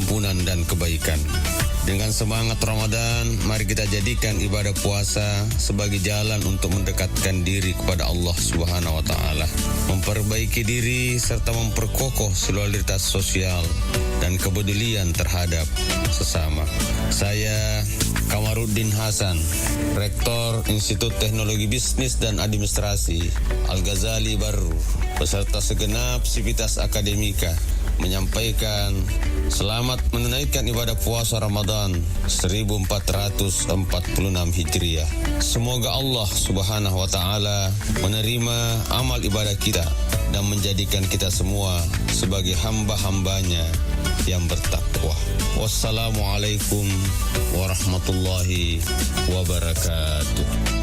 ampunan dan kebaikan. Dengan semangat Ramadan, mari kita jadikan ibadah puasa sebagai jalan untuk mendekatkan diri kepada Allah Subhanahu wa taala, memperbaiki diri serta memperkokoh solidaritas sosial dan kepedulian terhadap sesama. Saya Kamaruddin Hasan, Rektor Institut Teknologi Bisnis dan Administrasi Al-Ghazali Barru, beserta segenap sivitas akademika, menyampaikan selamat menunaikan ibadah puasa Ramadan 1446 Hijriah. Semoga Allah Subhanahu wa taala menerima amal ibadah kita dan menjadikan kita semua sebagai hamba-hambanya yang bertakwa. Wassalamualaikum warahmatullahi wabarakatuh.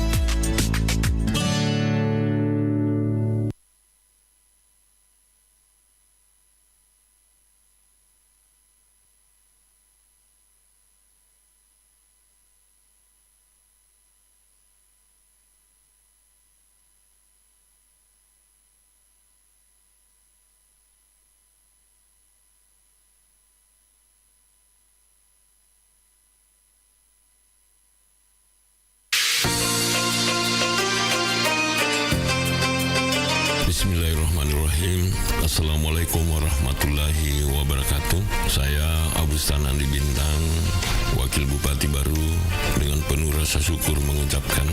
Bismillahirrahmanirrahim. Assalamualaikum warahmatullahi wabarakatuh. Saya Abustan Andi Bintang, Wakil Bupati Baru, dengan penuh rasa syukur mengucapkan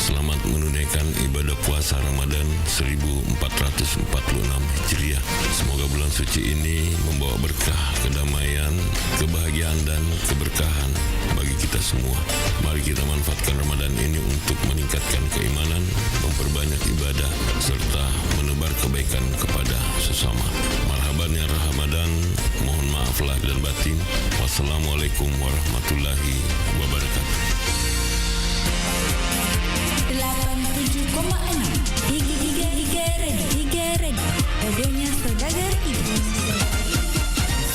selamat menunaikan ibadah puasa Ramadan 1446 Hijriah. Semoga bulan suci ini membawa berkah, kedamaian, kebahagiaan dan keberkahan bagi kita semua. Mari kita manfaatkan Ramadan ini untuk meningkatkan keimanan, memperbanyak ibadah, serta menebar kebaikan kepada sesama. Marhaban ya Ramadan, mohon maaf lahir dan batin. Wassalamualaikum warahmatullahi wabarakatuh. 87,6 Igi radionya Saudagar Ibu.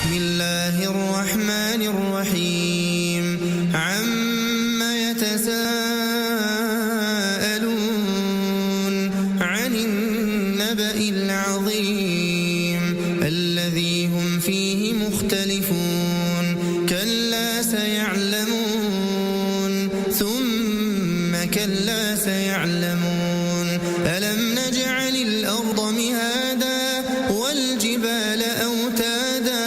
Bismillahirrahmanirrahim. Amma yatasaalun 'anil naba'il 'azim alladhi hum fihi mukhtalifun. Kalla saya'lamun thumma kalla saya'lamun. Alam naj'alil arda mihada wal jibala awtada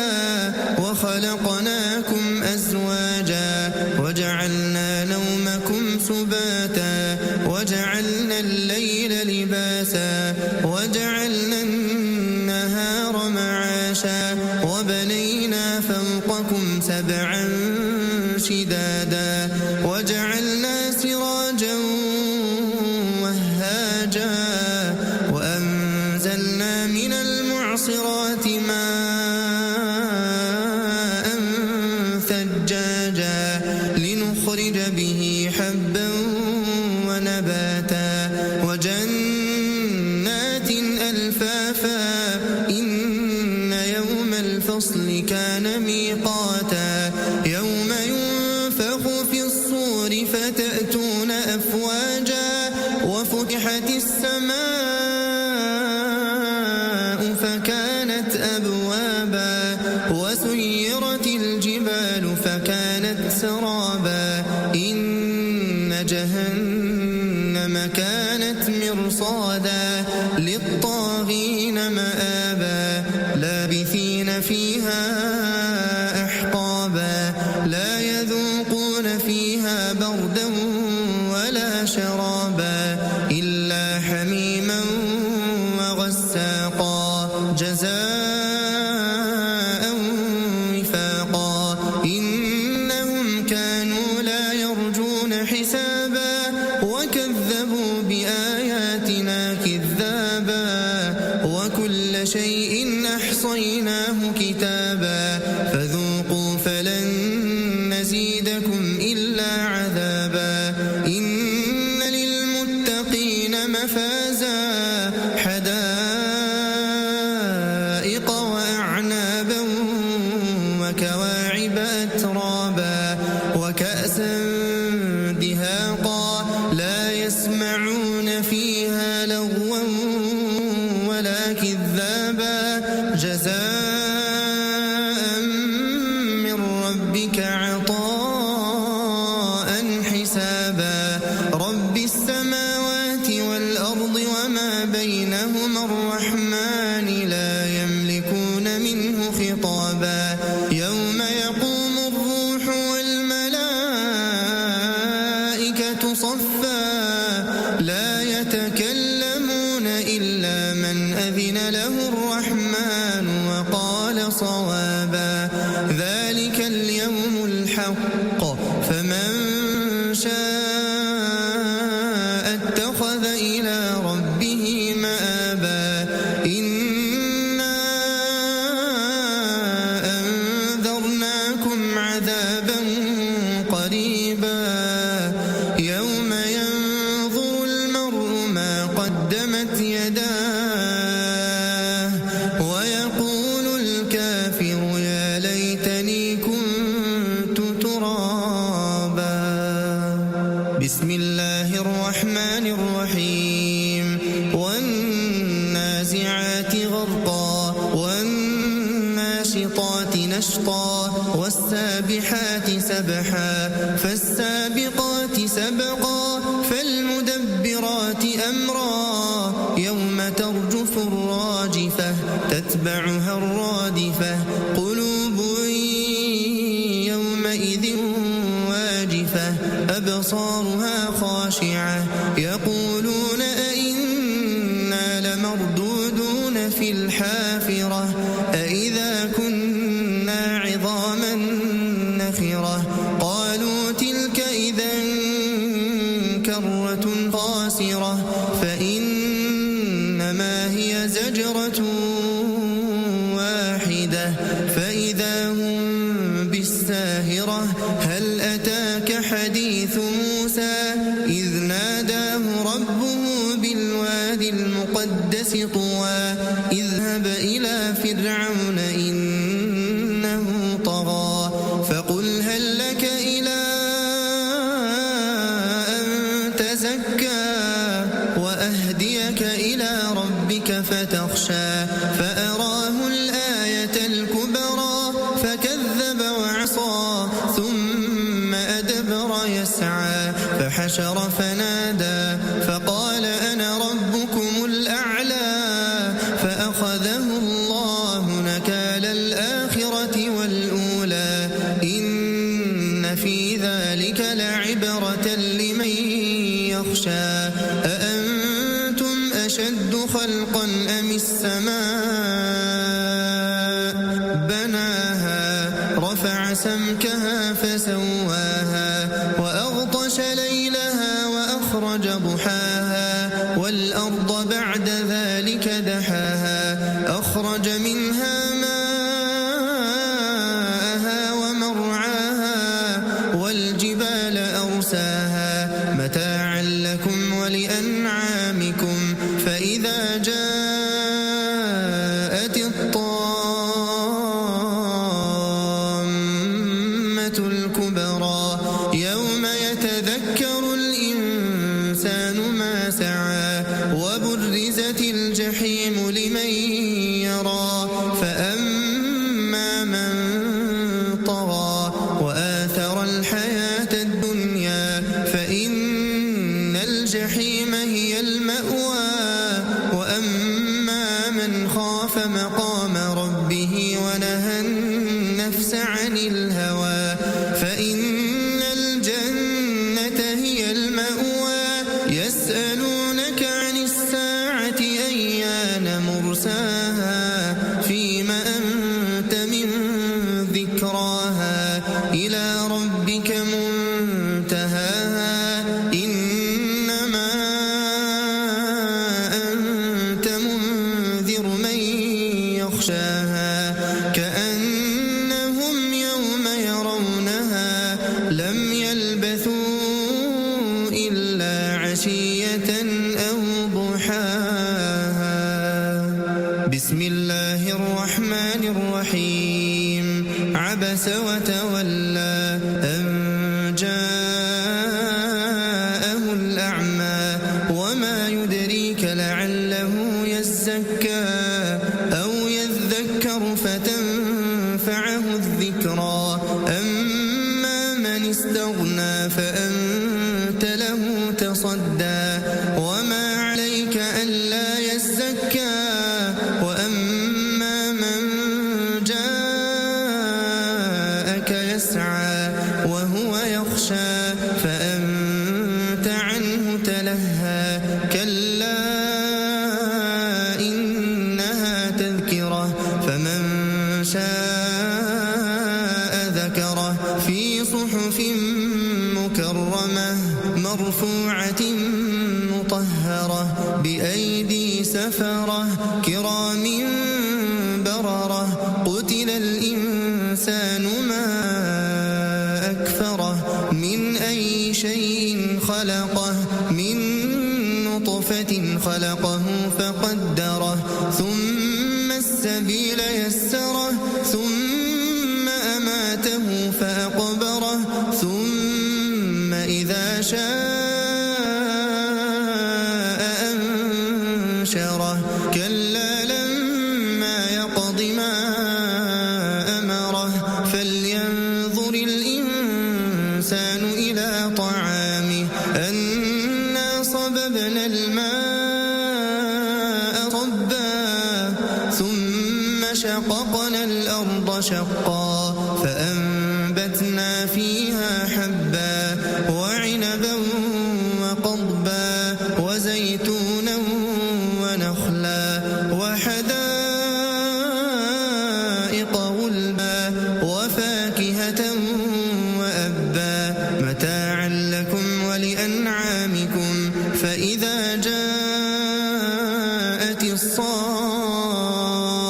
wa khalaqnakum azwaja wa ja'alna nawmakum subata wa ja'alna al-layla libasa wa ja'alna an-nahara ma'asha wa banayna fawqakum sab'an shidada wa ja'alna sirajan wahhaja wa anzalna minal mu'sirati ma'an thajjaja linukhrij bihi habban wa nabata wa jannatin alfafa inna yawmal fasli kana miqata yawma yunfakhu fis suri fatatuna afwaja wa futihatis samaa'u fakanat abwaba wa suyyiratil jibalu fakanat saraba inna jahannama kanat mirsada lit-taghina ma'aba labithina fiha ahqaba la yadhuquna fiha bardan يوم يقوم الروح والملائكة صفا لا يتكلمون إلا من أذن له الرحمن وقال صوابا ذلك اليوم الحق فمن شاء اتخذ إلى ربه مآبا إنا أنذرناكم عذابا قريبا يوم ينظر المرء ما قدمت يداه ويقول الكافر يا ليتني كنت ترابا بسم الله الرحمن الرحيم والنازعات غرقا والناشطات نشطا والسابحات سبحا فالسابقات سبقا فالمدبرات أمرا يوم ترجف الراجفة تتبعها الرادفة قلوب يومئذ واجفة أبصارها خاشعة يقولون أئنا لمردودون في الحافرة أئذا كنا عظاما نخرة قالوا تلك إذا كرة خاسرة فإنما هي زجرة واحدة فإذا هم بالساهرة هل أتاك حديث موسى إذ ناداه ربه بالوادي المقدس طوى اذهب إلى فرعون إنه طغى فقل هل لك إلى أن تزكى وأهديك إلى ربك فتخشى فأراه الآية الكبرى فكذب وعصى ثم أدبر يسعى فحشر فنادى فقال أنا ربكم الأعلى فأخذه الله نكال الآخرة والأولى إن في ذلك لعبرة لمن يخشى أأنتم أشد خلقا أم السماء بناها رفع سمكها فسواها وأغطش ليلها وأخرج ضحاها والأرض بعد ذلك دحاها أخرج منها ماءها ومرعاها والجبال أرساها متاعا لكم ولأنعامكم فإذا جاءت الطامة الكبرى يوم يتذكر الإنسان ما سعى وبرزت الجحيم لمن يرى فأما من طغى وآثر الحياة الدنيا فإن الجحيم هي المأوى وأما من خاف مقام ربه ونهى النفس عن الهوى فإن الجنة هي المأوى يسألونك عن الساعة أيان مرساها فيما أنت من ذكراها إلى ربك منتهاها إنما أنت منذر من يخشاها كأنهم يوم يرونها لم يلبثوا إلا عشية أو ضحاها بسم الله الرحمن الرحيم عبس وتولى أن جاءه الأعمى وما يدريك لعله يزكى أو يذكر فتنفعه الذكرى أما من استغنى فأنت له تصدى وما عليك ألا يزكى وأما من جاء يسعى وهو يخشى فأنت عنه تلهى كلا إنها تذكرة فمن شاء ذكره في صحف مكرمة مرفوعة مطهرة بأيدي سفرة كرام بررة قتل الإنسان ما أكفره من أي شيء خلقه من نطفة خلقه فقدره ثم السبيل يسره ثم أماته فأقبره ثم إذا شاء أنشره كلا لما يقض ما أمره فلينظر الإنسان إلى طعامه أنا صببنا الماء صبا ثم شققنا الأرض شقا فأنبتنا فيها حبا وعنبا وقضبا وزيتونا ونخلا وحدائق غلبا وفاكهة وأبا متاعا لكم ولأنعامكم فإذا جاءت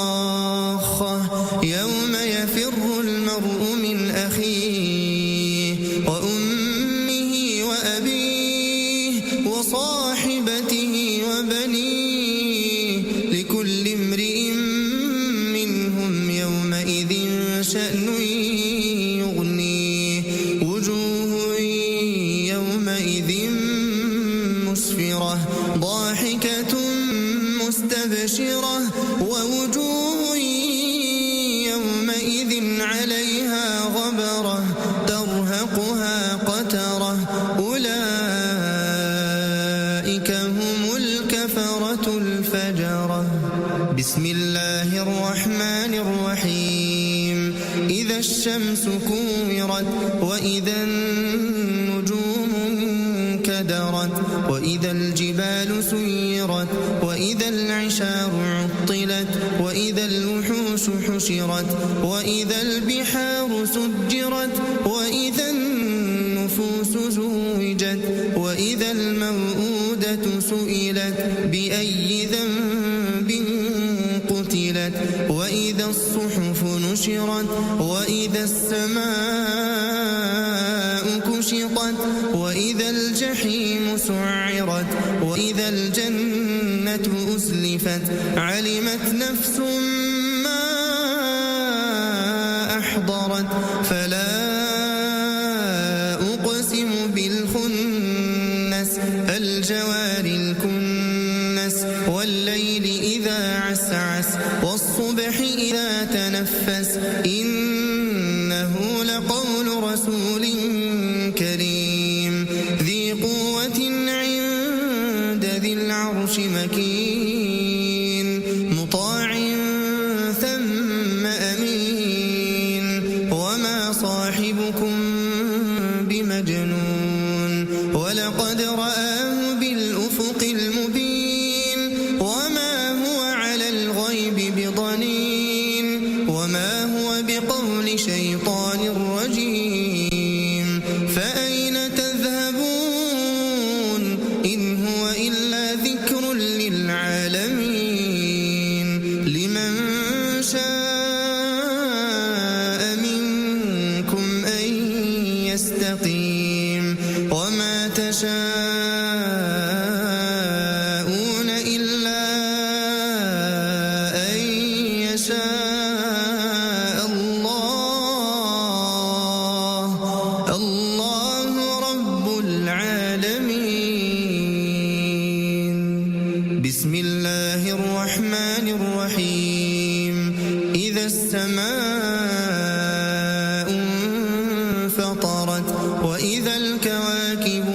الصاخة يوم يفر المرء من أخيه وأمه وأبيه وصاحبته وبنيه لكل امرئ منهم يومئذ شأن يغنيه وجوه يومئذ مسفرة ضاحكة مستبشرة ووجوه يومئذ عليها غبرة ترهقها قترة أولئك هم الكفرة الفجرة بسم الله الرحمن الرحيم إذا الشمس كورت وإذا النجوم انكدرت وإذا الجبال سيرت وإذا العشار عطلت وإذا الوحوش حشرت وإذا البحار سجرت وإذا النفوس زوجت وإذا الموءودة سئلت بأي ذنب قتلت وإذا الصحف نشرت وإذا السماء كشطت وإذا الجحيم سعرت وإذا الجنة أزلفت علمت نفس ما أحضرت فلا أقسم بالخنس الجوار الكنس والليل إذا عسعس والصبح إذا تنفس إنه لقول رسول كريم ذي قوة عند ذي العرش مكين مطاع ثم أمين وما صاحبكم بمجنون ولقد رآه بالأفق المبين وما هو على الغيب بضنين وما هو بقول شيطان رجيم فأين تذهبون إن هو إلا ذكر للعالمين لمن شاء منكم أن يستقيم وما تشاءون إلا أن يشاء الله رب العالمين بسم الله الرحمن الرحيم إذا السماء انفطرت وإذا الكواكب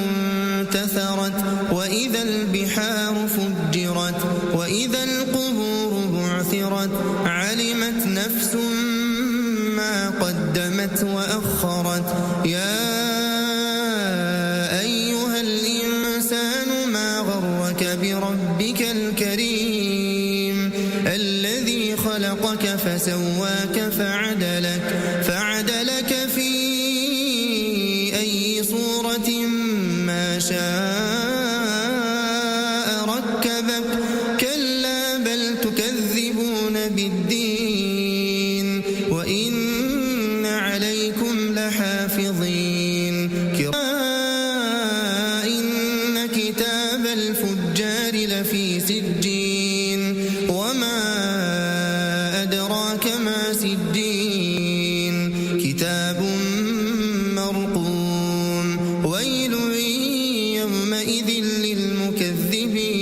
انتثرت وإذا البحار فجرت وإذا القبور بعثرت علمت نفس ما قدمت وأخرت يا أيها الإنسان ما غرك بربك الكريم الذي خلقك فسواك فعدلك في أي صورة ما شاء ركبك كلا بل تكذبون بالدين وإن عليكم لحافظين إن كتاب الفجار لفي سجين وما أدراك ما سجين كتاب مرقوم ويل يومئذ للمكذبين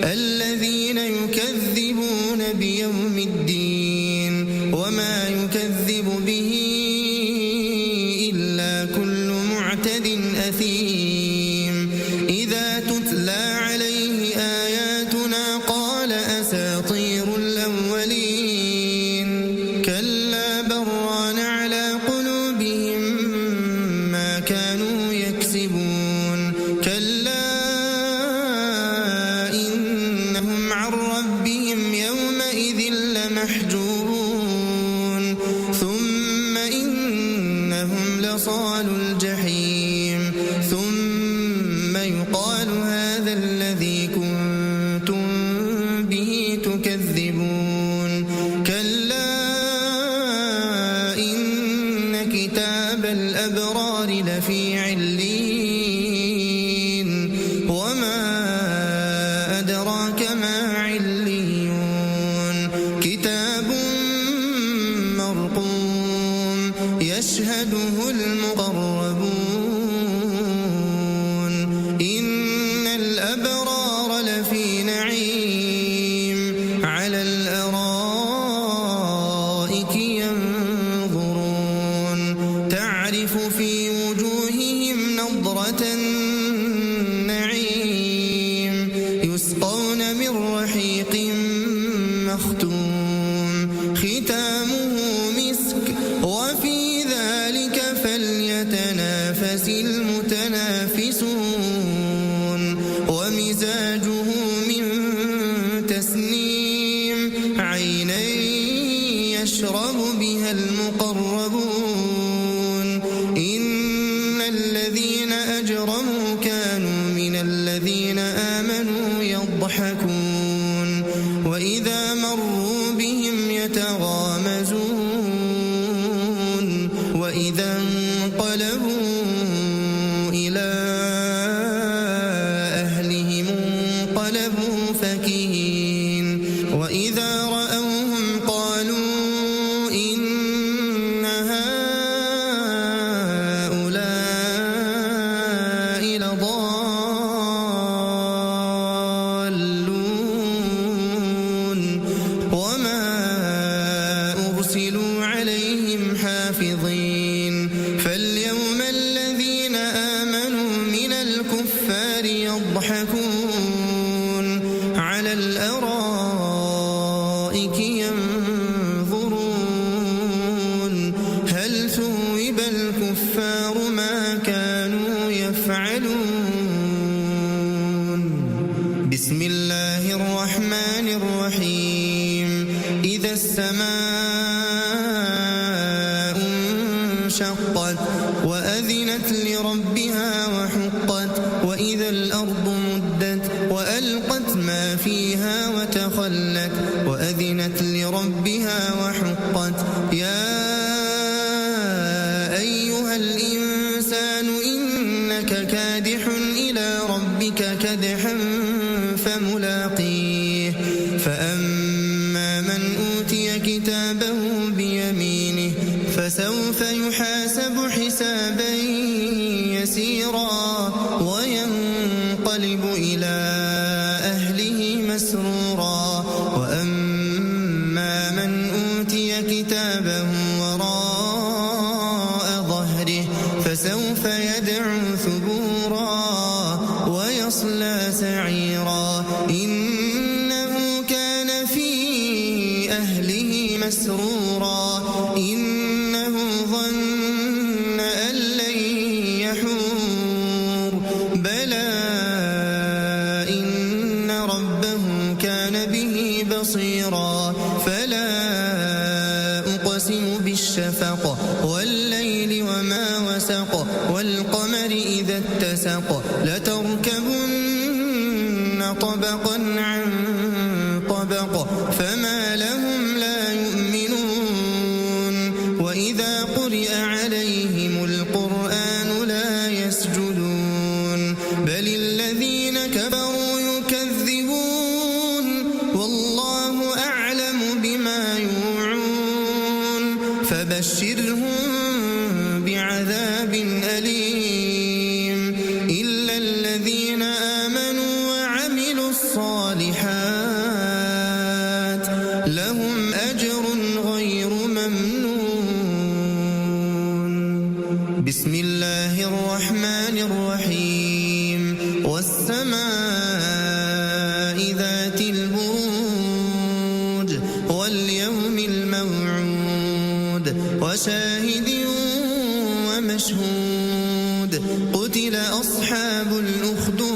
الذين يكذبون بيوم الدين وما يكذب به إلا كل معتد أثيم إذا تتلى عليه آياتنا قال أساطير الأولين كلا بران على قلوبهم ما كانوا يكسبون كلا إنهم عن ربهم يومئذ لمحجوبون ثم إنهم لصالوا الجحيم ثم يقال هذا الذي كنتم به تكذبون كلا إن كتاب الأبرار لفي عليين وما أدراك ما عليون كتاب مرقوم يشهده المقربون إن الأبرار لفي نعيم على الأرائك ينظرون تعرف في وجوههم نضرة النعيم يسقون من رحيق مختوم ختامه مسك وفي ذلك فليتنافس المتنافسون ومزاجه من تسنيم عينا يشرب بها المقربون إن الذين أجرموا كانوا من الذين آمنوا يضحكون وإذا مروا بهم يتغامزون وإذا انقلبوا إلى أهلهم انقلبوا فكهين وإذا رأوهم قالوا إن هؤلاء لضالون وما أرسلوا عليهم حافظين فاليوم الذين آمنوا من الكفار يضحكون على الأرائك ينظرون هل ثوب الكفار ما كانوا يفعلون بسم الله الرحمن الرحيم إذا السماء انشقت وأذنت لربها وحقت وإذا الأرض مدت وألقت ما فيها وتخلت وأذنت لربها وحقت يا أيها الإنسان إنك كادح إلى ربك كدحا فملاقيه فأما من أوتي كتابه بيمينه فسوف يحاسب حسابا يسيرا وينقلب إلى أهله مسرورا وأما من أوتي كتابه وراء ظهره فسوف يدعو ثبورا ويصلى سعيرا إنه كان في أهله مسرورا شفق والليل وما وسق والقمر إذا اتسق لتركبن طبقا عن طبق فما لهم لا يؤمنون وإذا قرئ عليهم القرآن لا يسجدون بل الذين كفروا يكذبون والله أعلم بما يوعون فبشرهم بعذاب أليم إلا الذين آمنوا وعملوا الصالحات لهم أجر غير ممنون بسم الله الرحمن الرحيم والسماء ذات البروج واليوم الموعود وشاهد ومشهود قتل أصحاب الأخدود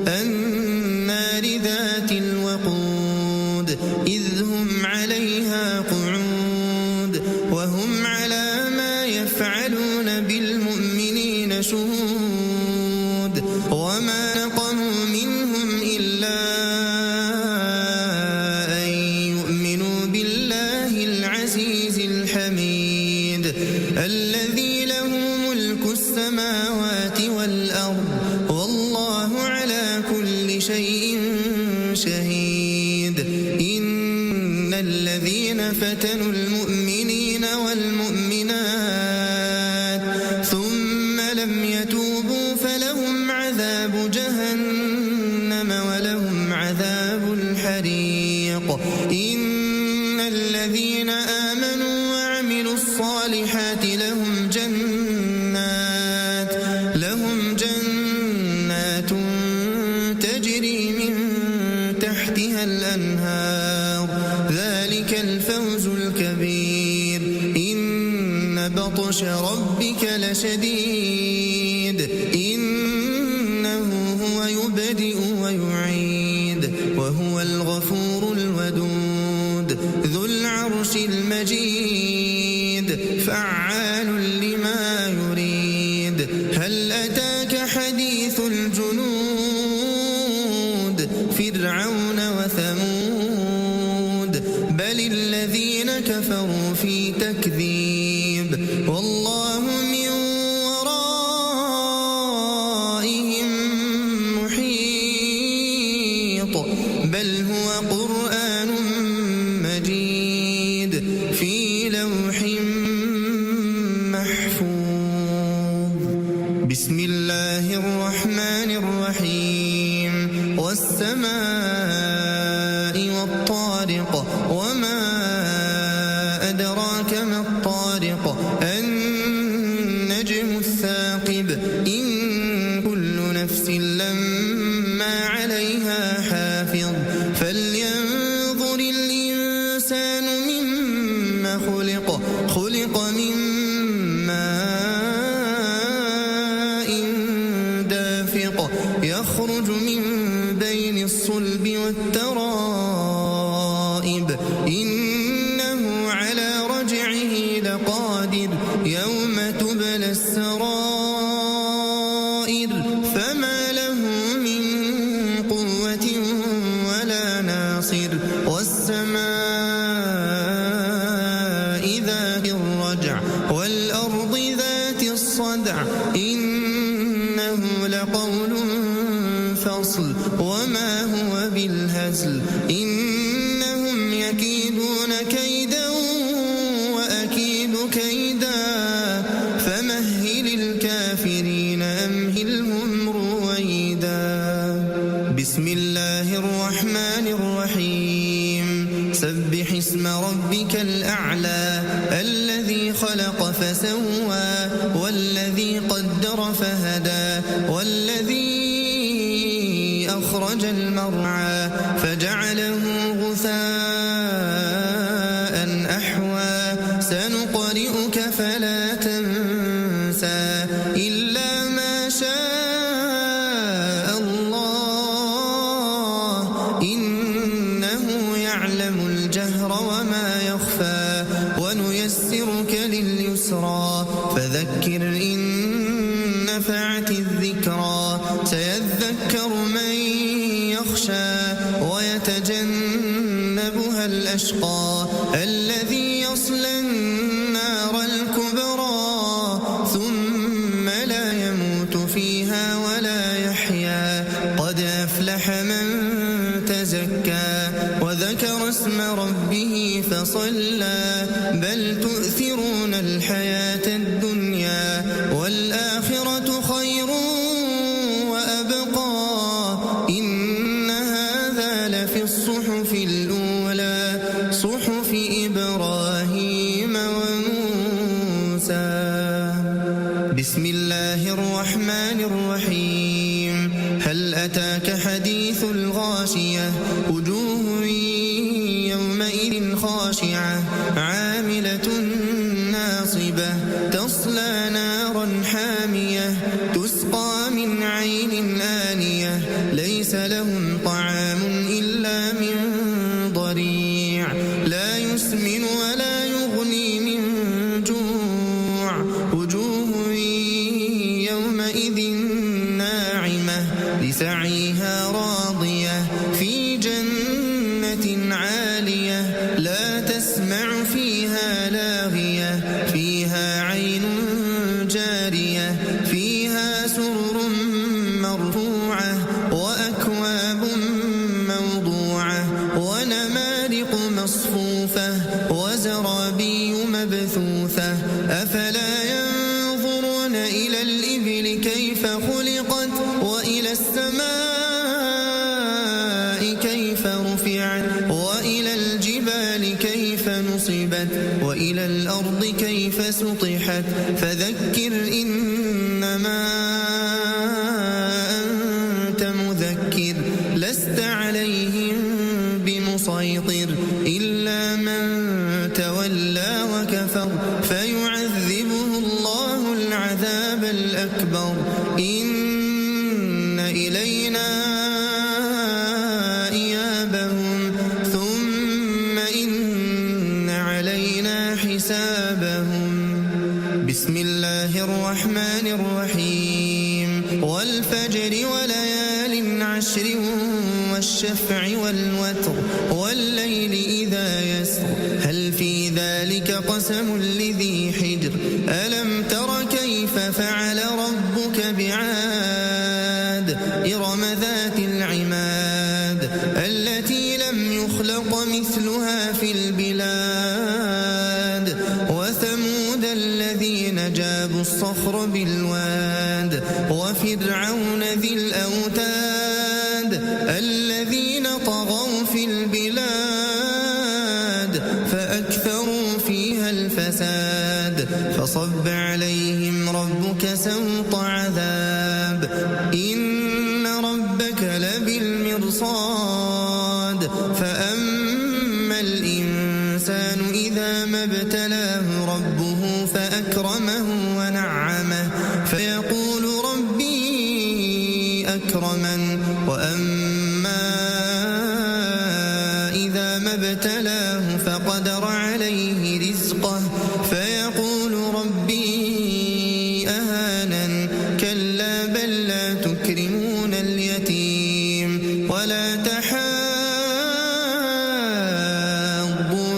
النار ذات الوقود إذ هم عليها قعود وهم على ما يفعلون بالمؤمنين شهود وما نقموا منهم إلا أن يؤمنوا بالله العزيز الحميد الذي له ملك السماوات والأرض والله على كل شيء شهيد إن الذين فتنوا المؤمنين والمؤمنات ثم لم يتوبوا فلهم عذاب جهنم ولهم عذاب الحريق إن الذين آمنوا وعملوا الصالحات لهم جنات تجري من تحتها الأنهار ذلك الفوز الكبير إن بطش ربك لشديد إنه هو يبدئ ويعيد وهو الغفور الودود ذو العرش المجيد فعال لما يريد هل أتاك حديث الجنود فرعون وثمود بل الذين كفروا في تكذيب والله من ورائهم محيط بل هو قرآن مجيد في لوح محفوظ بسم الله الرحمن الرحيم والسماء والطارق وما أدراك ما الطارق النجم الثاقب إن كل نفس لما عليها حافظ فلينظر الإنسان مما خلق من ماء دافق يخرج من بين الصلب والترائب إنه على رجعه لقادر يوم تبلى السرائر فما له من قوة ولا ناصر والسماء ذات الرجع والأرض ذات الصدع إنه لقول فصل وما هو بالهزل إنهم يكيدون كيدا وأكيد كيدا فمهل الكافرين أمهلهم رويدا بسم الله الرحمن الرحيم سبح اسم ربك الأعلى الذي خلق فسوى والذي قدر فهدى والذي أخرج المرعى فجعله غثاء أحوى سنقرئك فلا تنسى إلا ما شاء الله إنه يعلم الجهر وما يخفى ونيسر ونيسرك لليسرى فذكر إن نفعت الذكرى سيذكر من يخشى ويتجنبها الأشقى الذي يصلى النار الكبرى ثم لا يموت فيها ولا يحيا قد أفلح من تزكى وذكر اسم ربه فصلى بل تؤثرون الحياة الدنيا والآخرة خير وأبقى إن هذا لفي الصحف الأولى صحف إبراهيم وموسى بسم الله الرحمن الرحيم هل أتاك حديث الغاشية وجوه يومئذ خاشعة عاملة ناصبة تصلى نارا حامية تسقى من عين آنية ليس لهم طعام إلا من ضريع لا يسمن ولا يغني من جوع وجوه يومئذ ناعمة لسعيها راضية في جنة عالية لا تسمع فيها لاغية فيها عين جارية فيها سرر مرفوعة وأكواب موضوعة ونمارق مصفوفة وزرابي مبثوثة أفلا ينظرون إلى الإبل كيف خلقت وإلى السماء كيف رفعت وإلى الجبال كيف نصبت وإلى الأرض كيف سطحت فذكر إنما أنت مذكر لست عليهم بمسيطر إلا من تولى وكفر فيعذبه الله العذاب الأكبر إن إلينا إيابهم ثم إن علينا حسابهم بسم الله الرحمن الرحيم والفجر وليال عشر والشفع والوتر والليل إذا يسر هل في ذلك قسم لذي حجر ألم تر كيف فعل ربك بعاد إرم ذات العماد التي لم يخلق مثلها في البلاد وثمود الذين جابوا الصخر بالواد وفرعون ذي الأوتاد الذين طغوا في البلاد فأكثروا فيها الفساد فصب عليهم ربك سوط عذاب إن ربك لبالمرصاد فأما الإنسان إذا ما ابتلاه ربه فأكرمه ونعمه فيقول ربي أكرمن وأما إذا ما ابتلاه فقدر عليه رزقه فيقول ربي أهانن كلا بل لا تكرمون اليتيم ولا تحاضون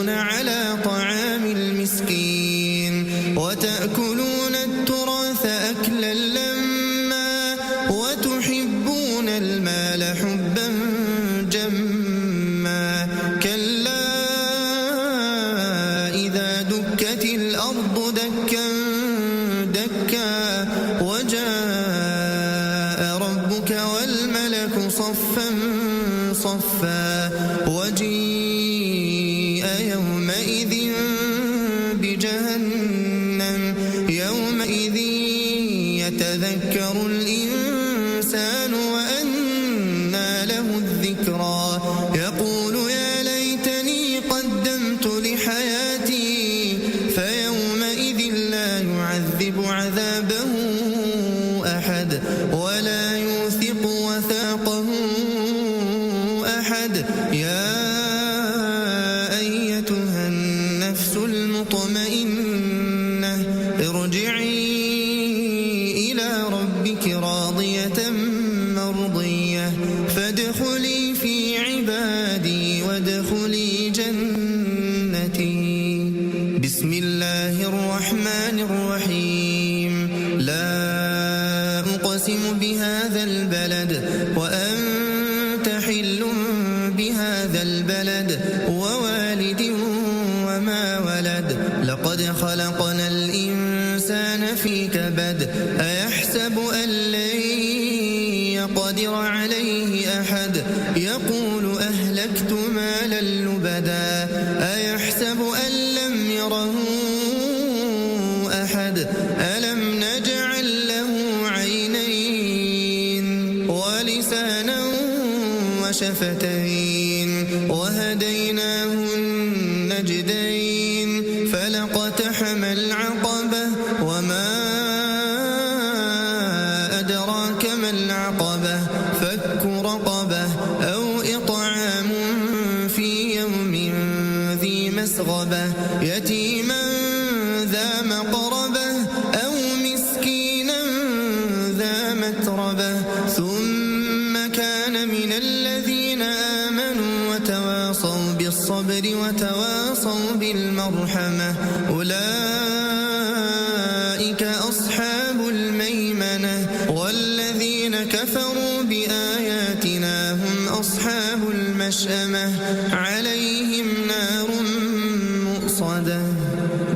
على طعام المسكين وتأكلون التراث أكلا لما وتحبون المال حبا جما كلا إذا دكت الأرض دكا دكا وجاء ربك والملك صفا صفا وجيء يومئذ بجهنم يومئذ يتذكر الإنسان وأنى له الذكرى يقول يا ليتني قدمت لحياتي فيومئذ لا يعذب عذابه أحد ولا يوثق وثاقه أحد يا أيتها النفس المطمئنة الرحمن الرحيم لا أقسم بهذا البلد وأنت حل بهذا البلد ووالد وما ولد لقد خلقنا الإنسان في كبد أيحسب أن لن يقدر عليه أحد يقول أهلكت مالا لبدا أيحسب أن لم يره أحد ألم نجعل له عينين ولسانا وشفتين وهديناه النجدين فلاقتحم العقبة وما أدراك ما العقبة فك رقبة أو إطعام في يوم ذي مسغبة يتيما ذا مقربة أو مسكينا ذا متربة ثم كان من الذين آمنوا وتواصوا بالصبر وتواصوا بالمرحمة أولئك أصحاب الميمنة والذين كفروا بآياتنا هم أصحاب المشأمة عليهم نار مؤصدة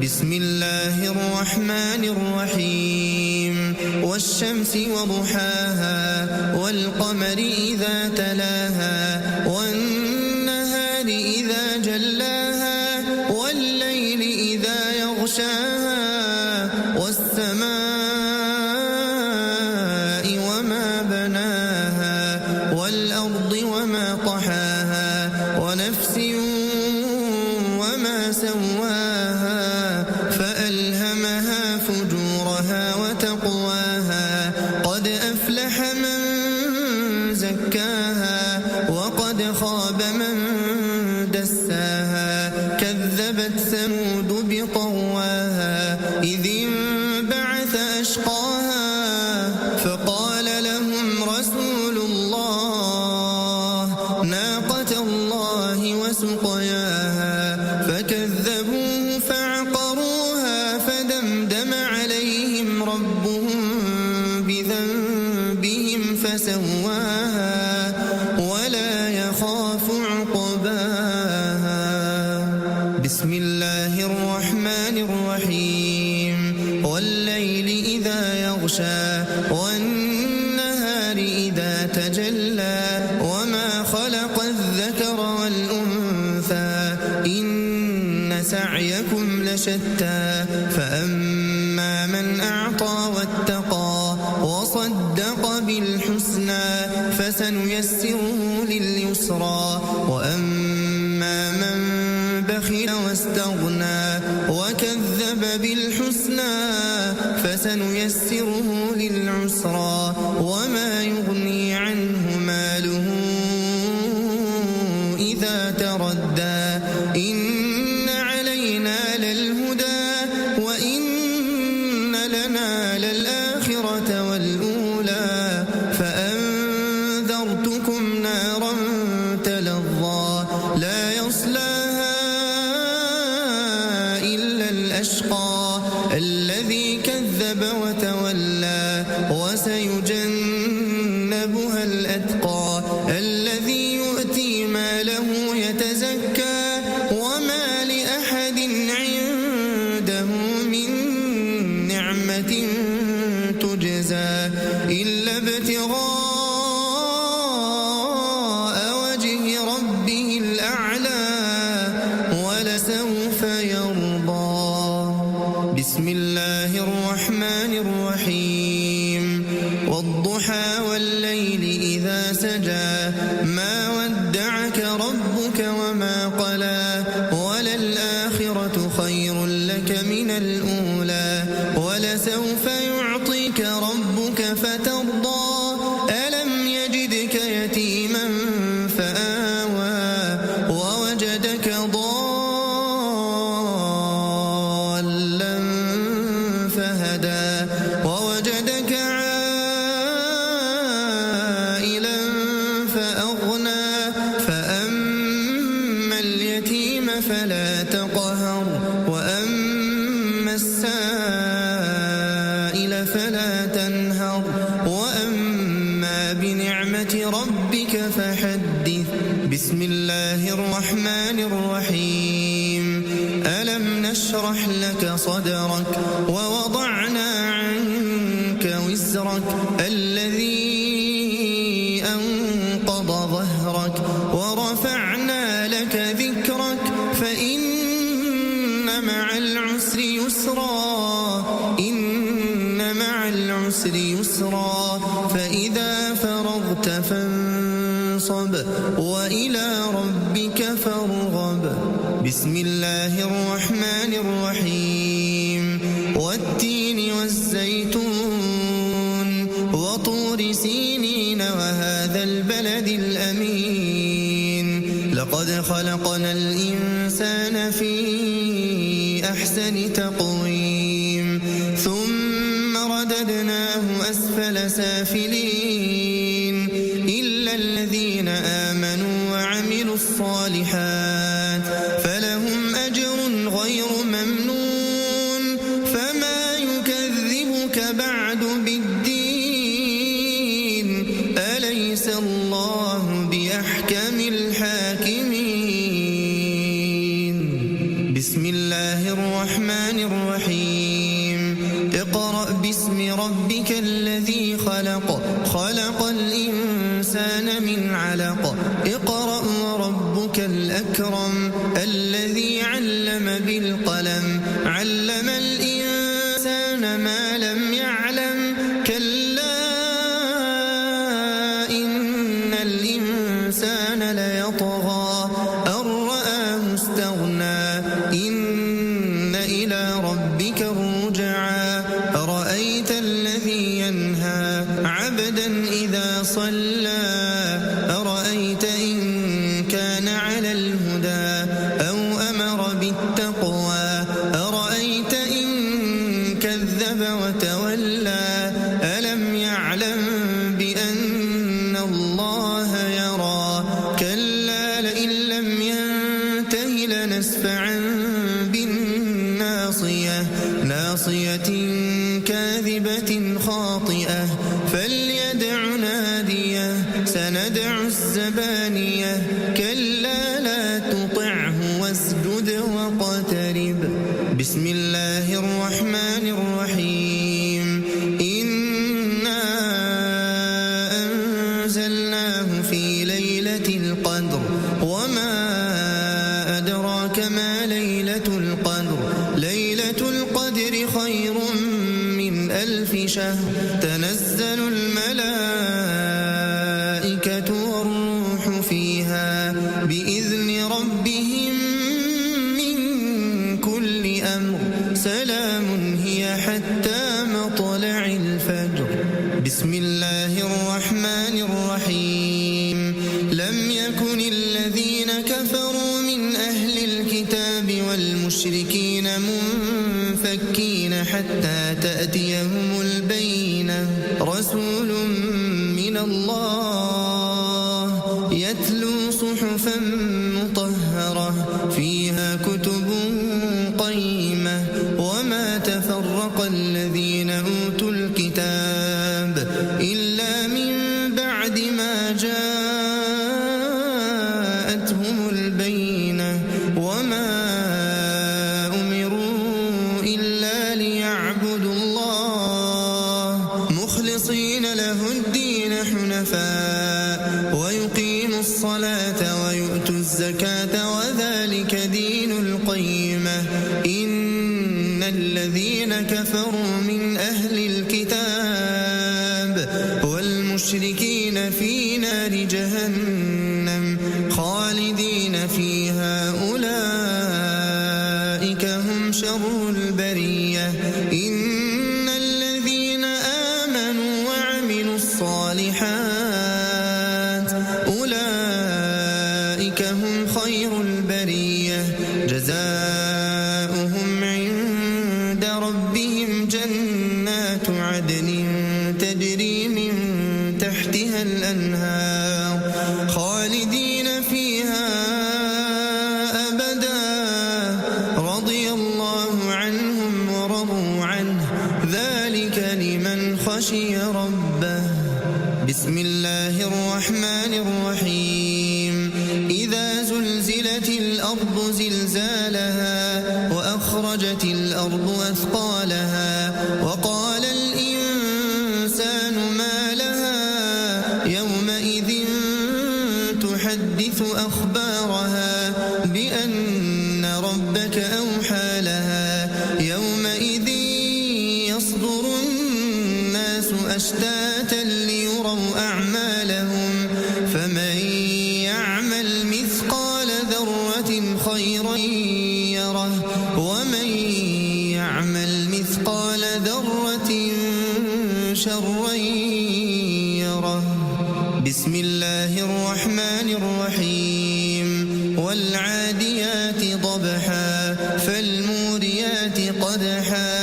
بسم الله الرحمن الرحيم والشمس وضحاها والقمر إذا تلاها والنهار إذا جلاها والليل إذا يغشاها والسماء وما بناها والأرض وما طحاها ونفس وما سواها فألهمها فجورها وتقواها قد أفلح من زكاها وقد خاب من دساها كذبت ثمود بطغواها إذ انبعث أشقاها فقال لهم رسول الله ناقة الله وسقياها فكذبوه فعقروها فدمدم عليهم ربهم بذنبهم فسواها ولا يخاف عقباها بسم الله الرحمن الرحيم والليل إذا يغشى والنهار إذا تجلى وما خلق الذكر والأنثى إن سعيكم لشتى فأما من أعطى واتقى وصدق بالحسنى فسنيسره لليسرى وأما من بخل واستغنى وكذب بالحسنى فسنيسره للعسرى وما يغني عنه ماله إذا تردى إن علينا للهدى وإن لنا للآخرة والأولى فأنذرتكم نارا تلظى لا يصلاها إلا الأشقى الذي كذب وتولى وسيجنبها الأتقى الذي يؤتي ماله يتزكى وما لأحد عنده من نعمة تجزى إلا ابتغاء وجه ربه الأعلى ولسوف يرضى بسم الله الرحمن الرحيم والضحى والليل إذا سجى ما ودعك ربك وما قلى وللآخرة خير لك من الأولى ولسوف يعطيك ربك فترضى ألم يجدك يتيما فآوى ووجدك ضالا فهدى ووجدك عائلا فأغنى فأما اليتيم فلا تقهر وأما السائل فلا تنهر وأما بنعمة ربك فحدث بسم الله الرحمن الرحيم ألم نشرح لك صدرك ووضعنا عنك وزرك الذي أنقض ظهرك ورفعنا لك ذكرك فإن مع العسر يسرا إن مع العسر يسرا فإذا فرغت فانصب وإلى ربك فارغب بسم الله الرحمن الرحيم والتين والزيتون وطور سينين وهذا البلد الأمين لقد خلقنا الإنسان في أحسن تقويم ثم رددناه أسفل سافلين إلا الذين آمنوا وعملوا الصالحات فلهم أجر غير ممنون فما يكذبك بعد بالدين أليس الله بأحكم الحاكمين بسم الله الرحمن الرحيم اقرأ باسم ربك الذي خلق خلق الإنسان من علق اقرأ وربك الأكرم الذي علم بالقلم علم الإنسان ما لم يعلم كلا إن الإنسان ليطغى أن رآه استغنى إن إلى ربك الرجعى أرأيت الذي ينهى عبدا إذا صلى أرأيت إن كان على الهدى أو أمر بالتقوى أرأيت إن كذب وتولى ألم يعلم بأن الله يرى كلا لئن لم ينته لنسفعا بالناصية ناصية كاذبة خاطئة فليدع ناديه سندع الزبانية كلا لا تطعه واسجد واقترب بسم الله الرحمن الرحيم إنا أنزلناه في ليلة القدر وما أدراك ما ليلة القدر ليلة القدر خير من 1000 شهر تنزل الملائكة والروح فيها بإذن ربهم من كل أمر سلام هي حتى مطلع الفجر بسم الله الرحمن الرحيم لم يكن الذين كفروا من أهل الكتاب والمشركين منفكين حتى تأتيهم البينة رسول من الله يتلو صحفا مطهرة فيها كتب قيمة وما تفرق الذين أوتوا الكتاب إلا من بعد ما جاءتهم البينة وما أمروا إلا ليعبدوا الله مخلصين له الدين حنفاء ويقيموا الصلاة ويؤتوا الزكاة وذلك دين القيمة إن الذين كفروا من أهل الكتاب والمشركين في نار جهنم خالدين فيها أولئك هم شر البرية إن الذين آمنوا وعملوا الصالحات أولئك هم خير البرية جزاؤهم عند ربهم جنات عدن تجري من تحتها الأنهار خالدين فيها أبدا رضي الله عنهم ورضوا خشي ربه. بسم الله الرحمن الرحيم. إذا زلزلت الأرض زلزالها وأخرجت الأرض أثقالها وقال الإنسان ما لها يومئذ تحدث أخبارها بأن ربك أوحى لها يومئذ يصدر الناس أشتاتا ليروا أعمالهم فمن يعمل مثقال ذرة خيرا يره ومن يعمل مثقال ذرة شرا يره. بسم الله الرحمن الرحيم. والعاديات ضبحا فالموريات قدحا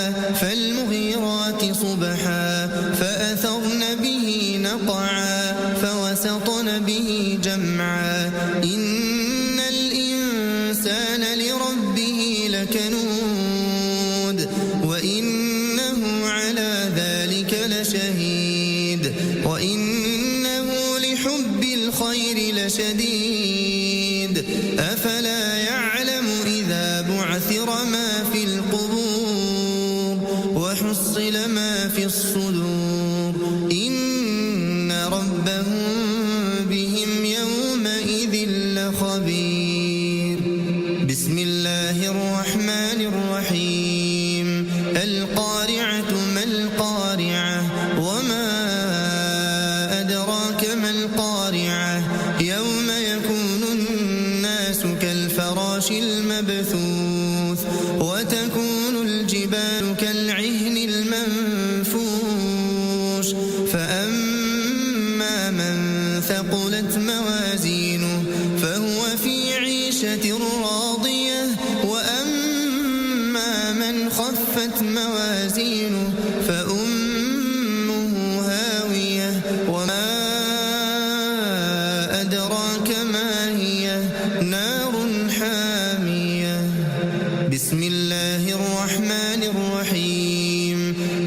فالمغيرات صبحا فأثرن به نقعا فوسطن به جمعا. إن الإنسان لربه لكنود وإنه على ذلك لشهيد وإنه لحب الخير لشديد. أفلا يعلم إذا بعثر ما في القبور وحصل ما في الصدور إن ربهم بهم يومئذ لخبير. بسم الله الرحمن الرحيم. القارعة ما القارعة وما أدراك ما القارعة يوم يكون الناس كالفراش المبثوث وتكون الجبال كالعهن المنفوش فأما من ثقلت موازينه فهو في عيشة راضية وأما من خفت موازينه فأمه هاوية وما أدراك ما هي نار حامية. بسم الله الرحمن الرحيم.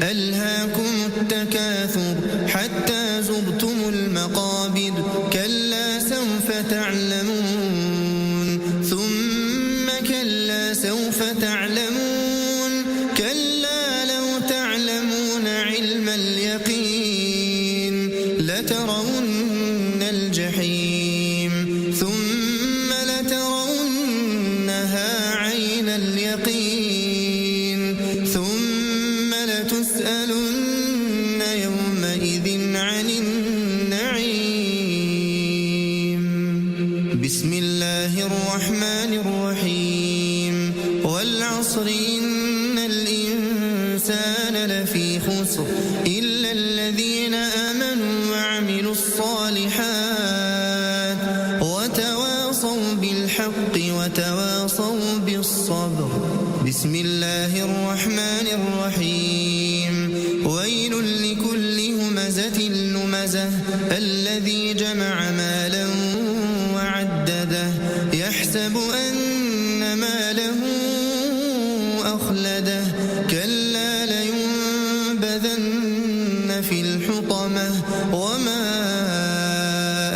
ألهاكم التكاثر حتى زرتم المقابر كلا سوف تعلمون ثم كلا سوف تعلمون كلا لو تعلمون علم اليقين لترون الجحيم ثم لترونها عين اليقين ثم لتسألن يومئذ عن النعيم. بسم الله الرحمن الرحيم. والعصر إن الإنسان لفي خسر إلا الذين آمنوا وعملوا الصالحات وتواصوا بالحق وتواصوا بالصبر. بسم الله الرحمن الرحيم. ويل لكل همزة لمزة الذي جمع مالا وعدده يحسب أن ماله أخلده كلا لينبذن في الحطمة وما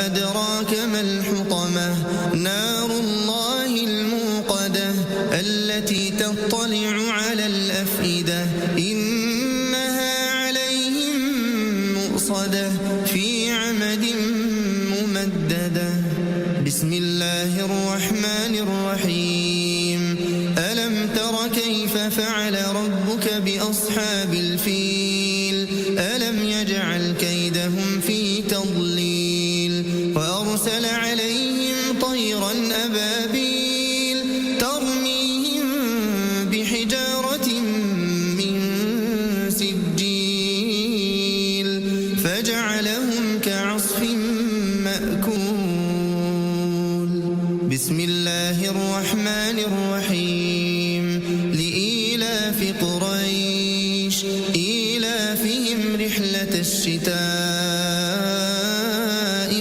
أدراك ما الحطمة نار الله الموقدة التي تطلع على الأفئدة إنها عليهم مؤصدة في عمد ممددة. بسم الله الرحمن الرحيم. ألم تر كيف فعل ربك بأصحاب الفيل ألم يجعل كيدهم في تضليل وأرسل عليهم طيرا أبابيل ترميهم بحجارة من سجيل فجعلهم كعصف مأكول. بسم الله الرحمن الرحيم. لإيلاف قريش إيلافهم رحلة الشتاء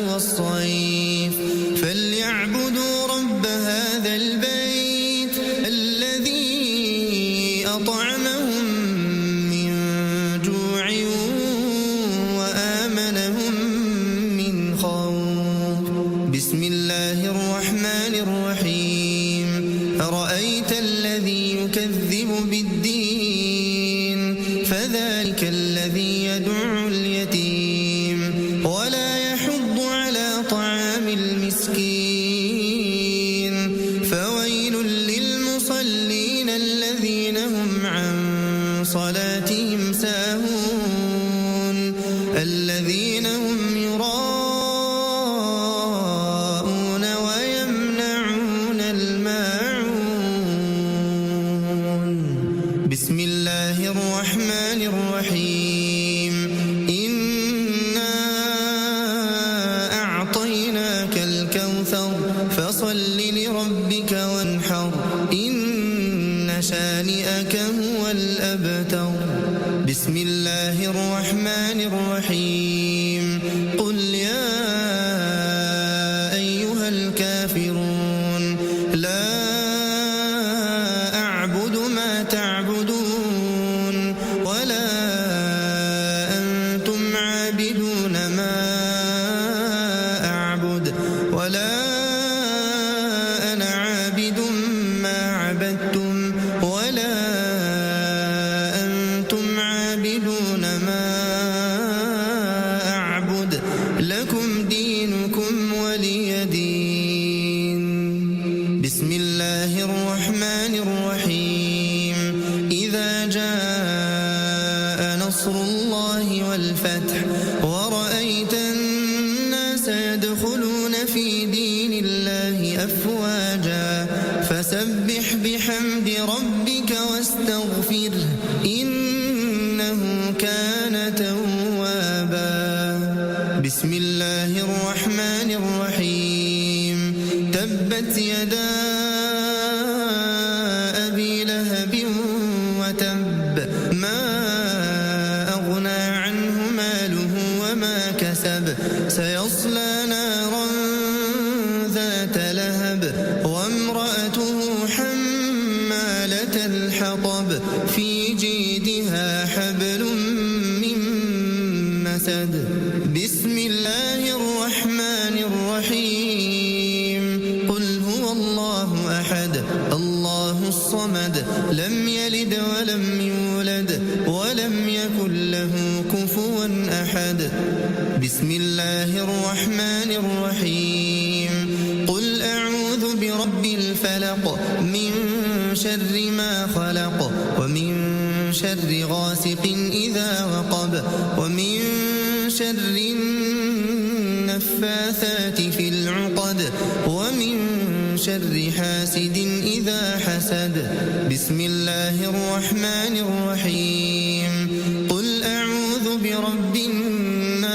والصيف فليعبدوا رب هذا البيت الذي أطعمهم من جوع فذلك الذي يدعو اليتيم ولا يحض على طعام المسكين فويل للمصلين الذين هم عن صلاتهم ساهون الذين هم يراءون ويمنعون الماعون بسم الله الرحمن الرحيم إنا أعطيناك الكوثر فصل لربك وانحر إن شانئك هو الأبتر بسم الله الرحمن الرحيم قل يا أيها الكافرون لا أعبد ما تعبدون ولا أنتم عابدون ما أعبد ولا أنا عابد ما عبدتم ولا أنتم عابدون ما أعبد لكم دينكم ولي دين بسم الله الرحمن الرحيم إذا جاء نصر الله والفتح ورأيت الناس يدخلون في دين الله أفواجا فسبح بحمد ربك واستغفره إنه كان توابا بسم الله الرحمن الرحيم تبت يدا أبي لهب وتب ما أغنى عنه ماله وما كسب سيصلى نارا ذات لهب وامرأته حمالة الحطب في جيدها حبل من مسد بسم الله الرحمن الرحيم قل هو الله أحد الله الصمد لم يلد ولم يولد ولم يكن له كفوا أحد بسم الله الرحمن الرحيم قل أعوذ برب الفلق من شر ما خلق ومن شر غاسق إذا وقب ومن شر النفاثات في العقد ومن شر حاسد إذا حسد بسم الله الرحمن الرحيم قل أعوذ برب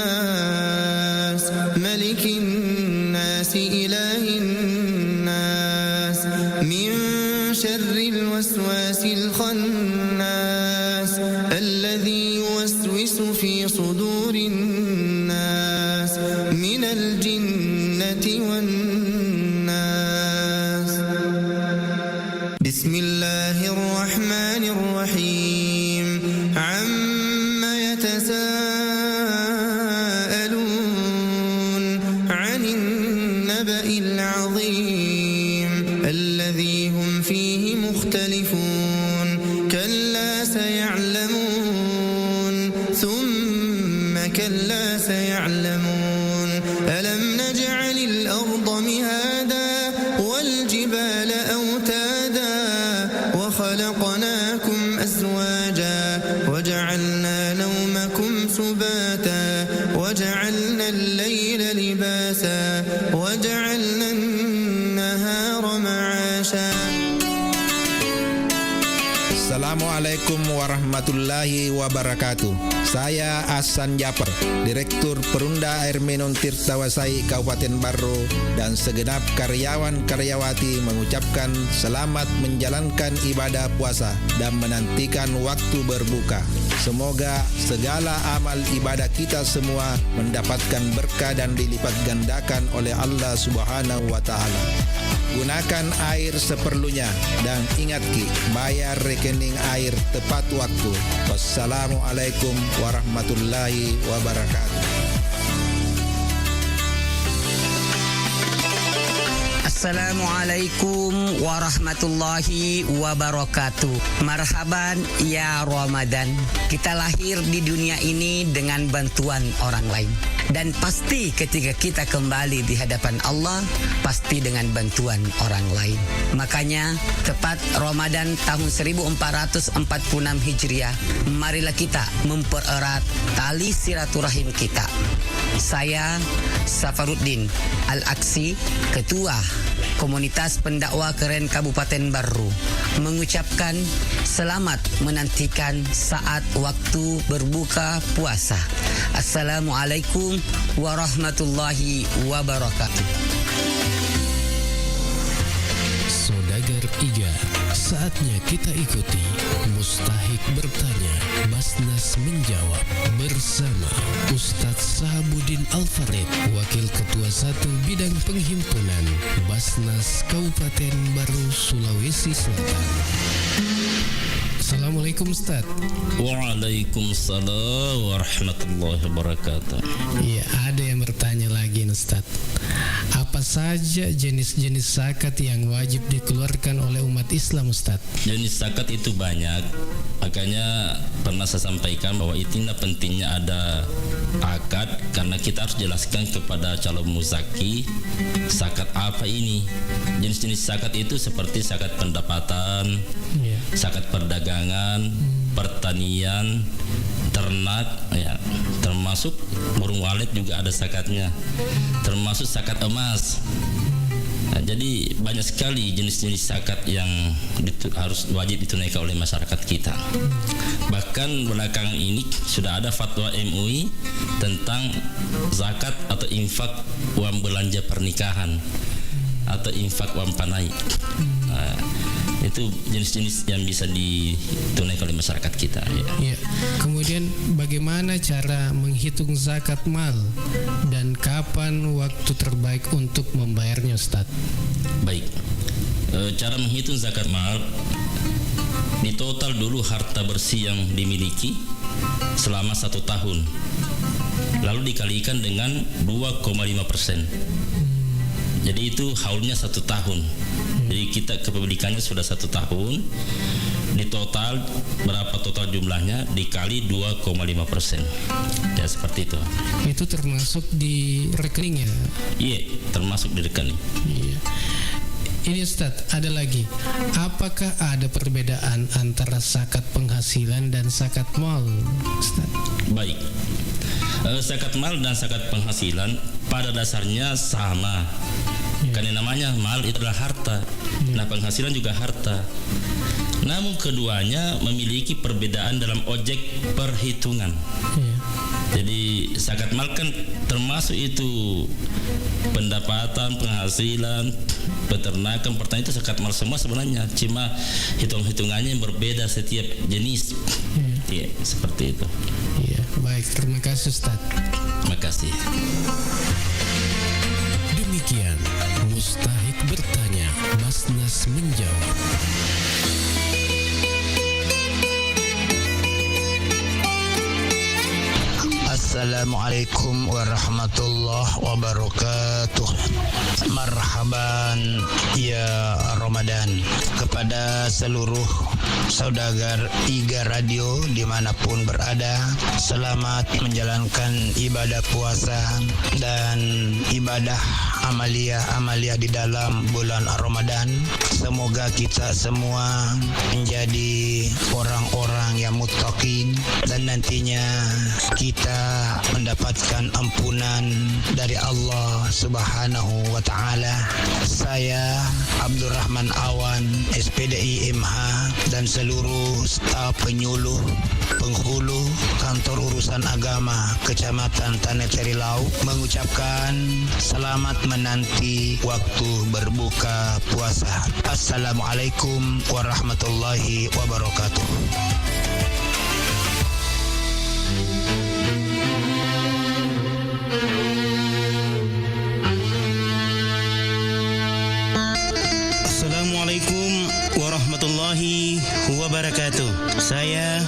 الناس ملك الناس إله الناس من شر الوسواس الخناس الذي يوسوس في صدور الناس من الجنة والناس بسم الله الرحمن الرحيم عما يتساءلون عن النبأ العظيم الذي هم فيه مختلفون كلا سيعلمون ثم كلا سيعلمون ألم نجعل الأرض مهادا والجبال أوتادا وخلقناكم أزواجا وجعلنا نومكم سباتا وجعلنا الليل لباسا وجعلنا النهار معاشا Assalamualaikum warahmatullahi wabarakatuh. Saya Hasan Japar, Direktur Perunda Air Minum Tirtawasai Kabupaten Barro dan segenap karyawan-karyawati mengucapkan selamat menjalankan ibadah puasa dan menantikan waktu berbuka. Semoga segala amal ibadah kita semua mendapatkan berkah dan dilipat gandakan oleh Allah Subhanahu wa Ta'ala. Gunakan air seperlunya dan ingat Ki, bayar rekening air tepat waktu. Wassalamualaikum warahmatullahi wabarakatuh. Assalamualaikum warahmatullahi wabarakatuh. Marhaban ya Ramadan. Kita lahir di dunia ini dengan bantuan orang lain. Dan pasti ketika kita kembali di hadapan Allah, pasti dengan bantuan orang lain. Makanya tepat Ramadan tahun 1446 Hijriah, marilah kita mempererat tali silaturahim kita. Saya Safaruddin Al-Aksi, Ketua Komunitas Pendakwah Keren Kabupaten Barru, mengucapkan selamat menantikan saat waktu berbuka puasa. Assalamualaikum warahmatullahi wabarakatuh. Saudagar Iga, saatnya kita ikuti Mustahik bertanya, Basnas menjawab bersama Ustadz Sahabuddin Al-Farid, Wakil Ketua 1 Bidang Penghimpunan Basnas Kabupaten Barru, Sulawesi Selatan. Assalamualaikum Ustaz. Waalaikumsalam warahmatullahi wabarakatuh. Ya, ada yang bertanya lagi Ustaz. Apa saja jenis-jenis zakat yang wajib dikeluarkan oleh umat Islam Ustaz? Jenis zakat itu banyak. Makanya pernah saya sampaikan bahwa itulah pentingnya ada akad, karena kita harus jelaskan kepada calon muzaki zakat apa ini. Jenis-jenis zakat itu seperti zakat pendapatan, zakat perdagangan, pertanian, ternak, ya, termasuk burung walet juga ada zakatnya, termasuk zakat emas. Nah, jadi banyak sekali jenis-jenis zakat yang harus wajib ditunaikan oleh masyarakat kita. Bahkan belakangan ini sudah ada fatwa MUI tentang zakat atau infak uang belanja pernikahan atau infak uang panai. Nah, itu jenis-jenis yang bisa ditunaikan oleh masyarakat kita. Ya. Kemudian bagaimana cara menghitung zakat mal dan kapan waktu terbaik untuk membayarnya Ustaz? Baik, cara menghitung zakat mal, di total dulu harta bersih yang dimiliki selama 1 tahun, lalu dikalikan dengan 2,5%. Jadi itu haulnya 1 tahun. Jadi kita kepemilikannya sudah 1 tahun. Di total berapa total jumlahnya dikali 2,5%. Ya seperti itu. Itu termasuk di rekening ya? Iya, termasuk di rekening. Iya. Ini Ustaz, ada lagi. Apakah ada perbedaan antara zakat penghasilan dan zakat mal, Ustaz? Baik. Zakat mal dan zakat penghasilan pada dasarnya sama. Karena namanya mal itu adalah harta. Nah, penghasilan juga harta. Namun keduanya memiliki perbedaan dalam objek perhitungan. Jadi zakat mal kan termasuk itu pendapatan, penghasilan, peternakan, pertanian, itu zakat mal semua sebenarnya. Cuma hitung-hitungannya yang berbeda setiap jenis. Iya, seperti itu. Iya, baik. Terima kasih Ustaz. Terima kasih. Demikian Mustahik bertanya, Basnas menjawab. Assalamualaikum warahmatullahi wabarakatuh. Marhaban ya Ramadan. Kepada seluruh saudagar Iga Radio dimanapun berada, selamat menjalankan ibadah puasa dan ibadah amalia di dalam bulan Ramadan. Semoga kita semua menjadi orang-orang yang muttaqin dan nantinya kita mendapatkan ampunan dari Allah Subhanahu wa taala. Saya Abdurrahman Awan, SPDI MH, dan seluruh staf penyuluh penghulu kantor urusan agama Kecamatan Tanah Carilau mengucapkan selamat menanti waktu berbuka puasa. Assalamualaikum warahmatullahi wabarakatuh. Assalamualaikum warahmatullahi wabarakatuh. Saya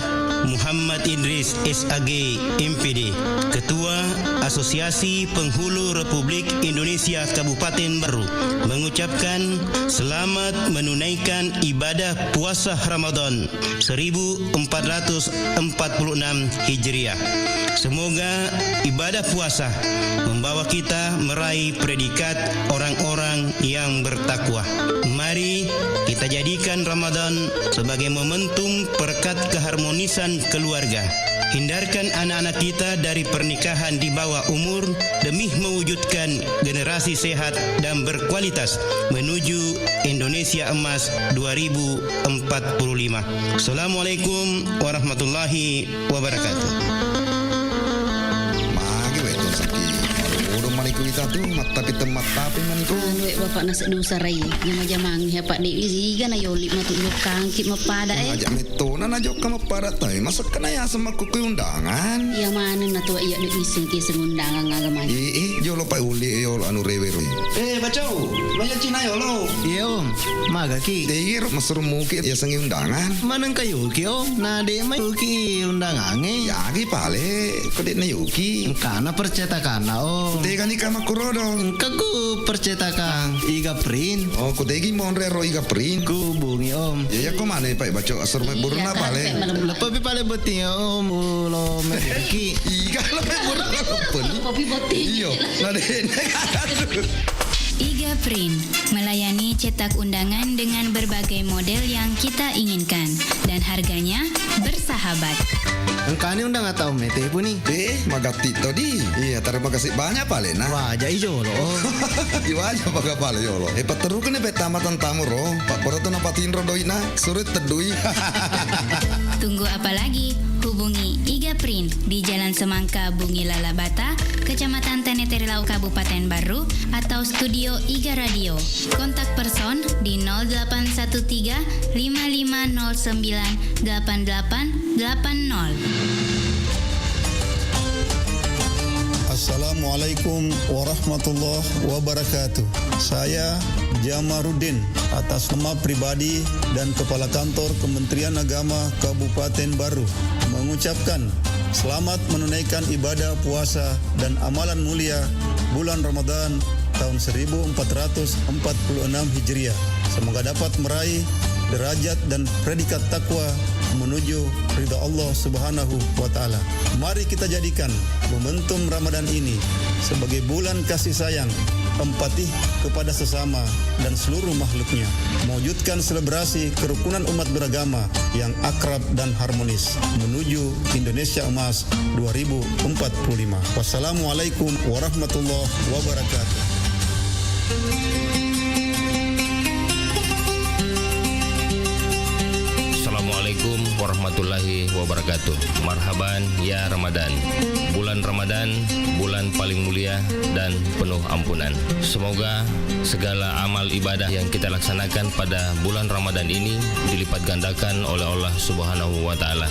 Muhammad Muhammad Idris SAG MPD, Ketua Asosiasi Penghulu Republik Indonesia Kabupaten Baru, mengucapkan selamat menunaikan ibadah puasa Ramadan 1446 Hijriah. Semoga ibadah puasa membawa kita meraih predikat orang-orang yang bertakwa. Mari kita jadikan Ramadan sebagai momentum perekat keharmonisan keluarga. Hindarkan anak-anak kita dari pernikahan di bawah umur demi mewujudkan generasi sehat dan berkualitas menuju Indonesia Emas 2045. Assalamualaikum warahmatullahi wabarakatuh. Kita tu tapi tempat tapi maniku. Wek bapak nasi dosa rai yang majamang ya pak di iga na yolip matu yukang kit mapada Ajak meto na najok ka mapada tai masak kana ya sama kuku undangan. Ya mana na tua iya di isi ki undangan agama. Jolo pa uli yo anu rewe roi. Bacau, maya Cina yo lo. Iya om, maga ki. Tegir masur muki ya sangi undangan. Manang kayu ki om, na de mai ki undangan Ya ki pale, kode na yuki. Kana percetakan om. Tegan ni kama kurodo. Kaku percetakan iga print. Oh, kudegi monre ro iga print. Ku bungi om. Ya ko mana pak baco asur me burna pale. Lepo pi pale beti om ulo me ki. Iga lo me burna pun. Kopi boti. Iyo, na de. Iga Print melayani cetak undangan dengan berbagai model yang kita inginkan dan harganya bersahabat. Engkau undang atau mete pun ni? Magati tadi. Iya, terima kasih banyak pale nah. Wajah ijo lo. Iwajah baga pale yo lo. Patru kene tamatan tamu ro. Pak Poroto na patin ro doina. Surit tedui. Tunggu apa lagi? Hubungi Iga Print di Jalan Semangka Bungi Lalabata, Kecamatan Teneterilau Kabupaten Baru, atau Studio Iga Radio. Kontak person di 0813 5509 8880. Assalamualaikum warahmatullahi wabarakatuh. Saya Jamaruddin atas nama pribadi dan Kepala Kantor Kementerian Agama Kabupaten Baru mengucapkan selamat menunaikan ibadah puasa dan amalan mulia bulan Ramadan tahun 1446 Hijriah. Semoga dapat meraih derajat dan predikat takwa menuju ridha Allah Subhanahu wa taala. Mari kita jadikan momentum Ramadan ini sebagai bulan kasih sayang, empati kepada sesama dan seluruh makhluknya, mewujudkan selebrasi kerukunan umat beragama yang akrab dan harmonis menuju Indonesia Emas 2045. Wassalamualaikum warahmatullahi wabarakatuh. Assalamualaikum warahmatullahi wabarakatuh. Marhaban ya Ramadan. Bulan Ramadan, bulan paling mulia dan penuh ampunan. Semoga segala amal ibadah yang kita laksanakan pada bulan Ramadan ini dilipat gandakan oleh Allah Subhanahu wa taala.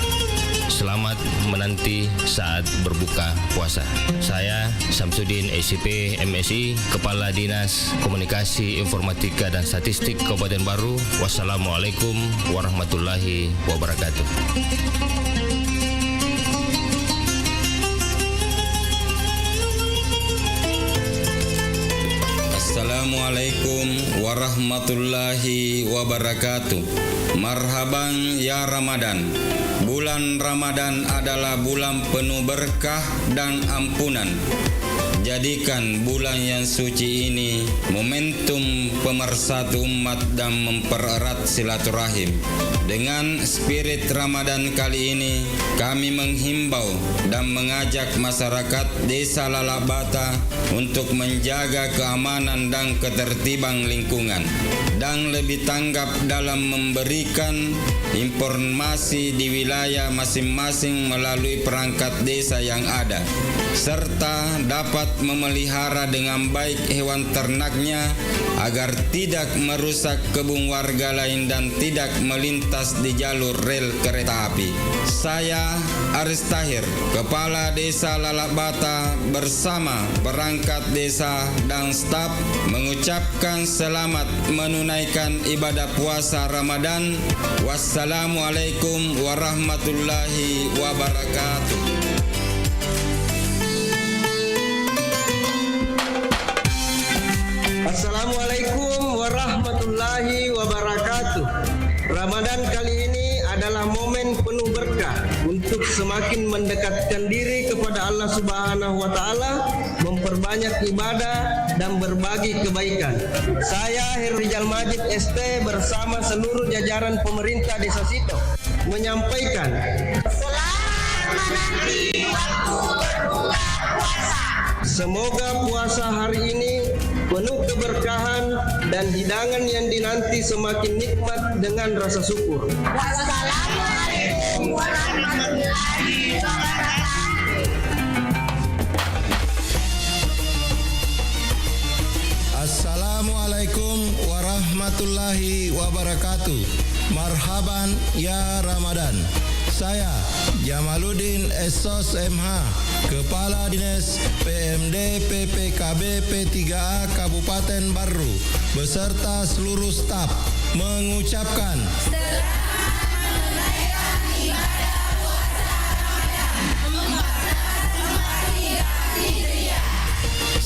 Selamat menanti saat berbuka puasa. Saya Samsudin SCP MSI, Kepala Dinas Komunikasi Informatika dan Statistik Kabupaten Baru. Wassalamualaikum warahmatullahi wabarakatuh. Assalamualaikum warahmatullahi wabarakatuh. Marhaban ya Ramadan. Bulan Ramadan adalah bulan penuh berkah dan ampunan. Jadikan bulan yang suci ini momentum pemersatu umat dan mempererat silaturahim. Dengan spirit Ramadan kali ini, kami menghimbau dan mengajak masyarakat Desa Lalabata untuk menjaga keamanan dan ketertiban lingkungan dan lebih tanggap dalam memberikan informasi di wilayah masing-masing melalui perangkat desa yang ada, serta dapat memelihara dengan baik hewan ternaknya agar tidak merusak kebun warga lain dan tidak melintas di jalur rel kereta api. Saya Aris Tahir, Kepala Desa Lalabata bersama perangkat desa dan staf mengucapkan selamat menunaikan ibadah puasa Ramadan. Wassalamualaikum warahmatullahi wabarakatuh. Assalamualaikum warahmatullahi wabarakatuh. Ramadan kali ini adalah momen penuh berkah untuk semakin mendekatkan diri kepada Allah Subhanahu wa taala, memperbanyak ibadah dan berbagi kebaikan. Saya Herrijal Majid ST bersama seluruh jajaran pemerintah Desa Sito menyampaikan selamat menanti waktu berbuka puasa. Semoga puasa hari ini penuh keberkahan dan hidangan yang dinanti semakin nikmat dengan rasa syukur. Wassalamualaikum warahmatullahi wabarakatuh. Assalamualaikum warahmatullahi wabarakatuh. Marhaban ya Ramadan. Saya Jamaluddin Esos MH, Kepala Dinas PMD PPKB P3A Kabupaten Barru beserta seluruh staf mengucapkan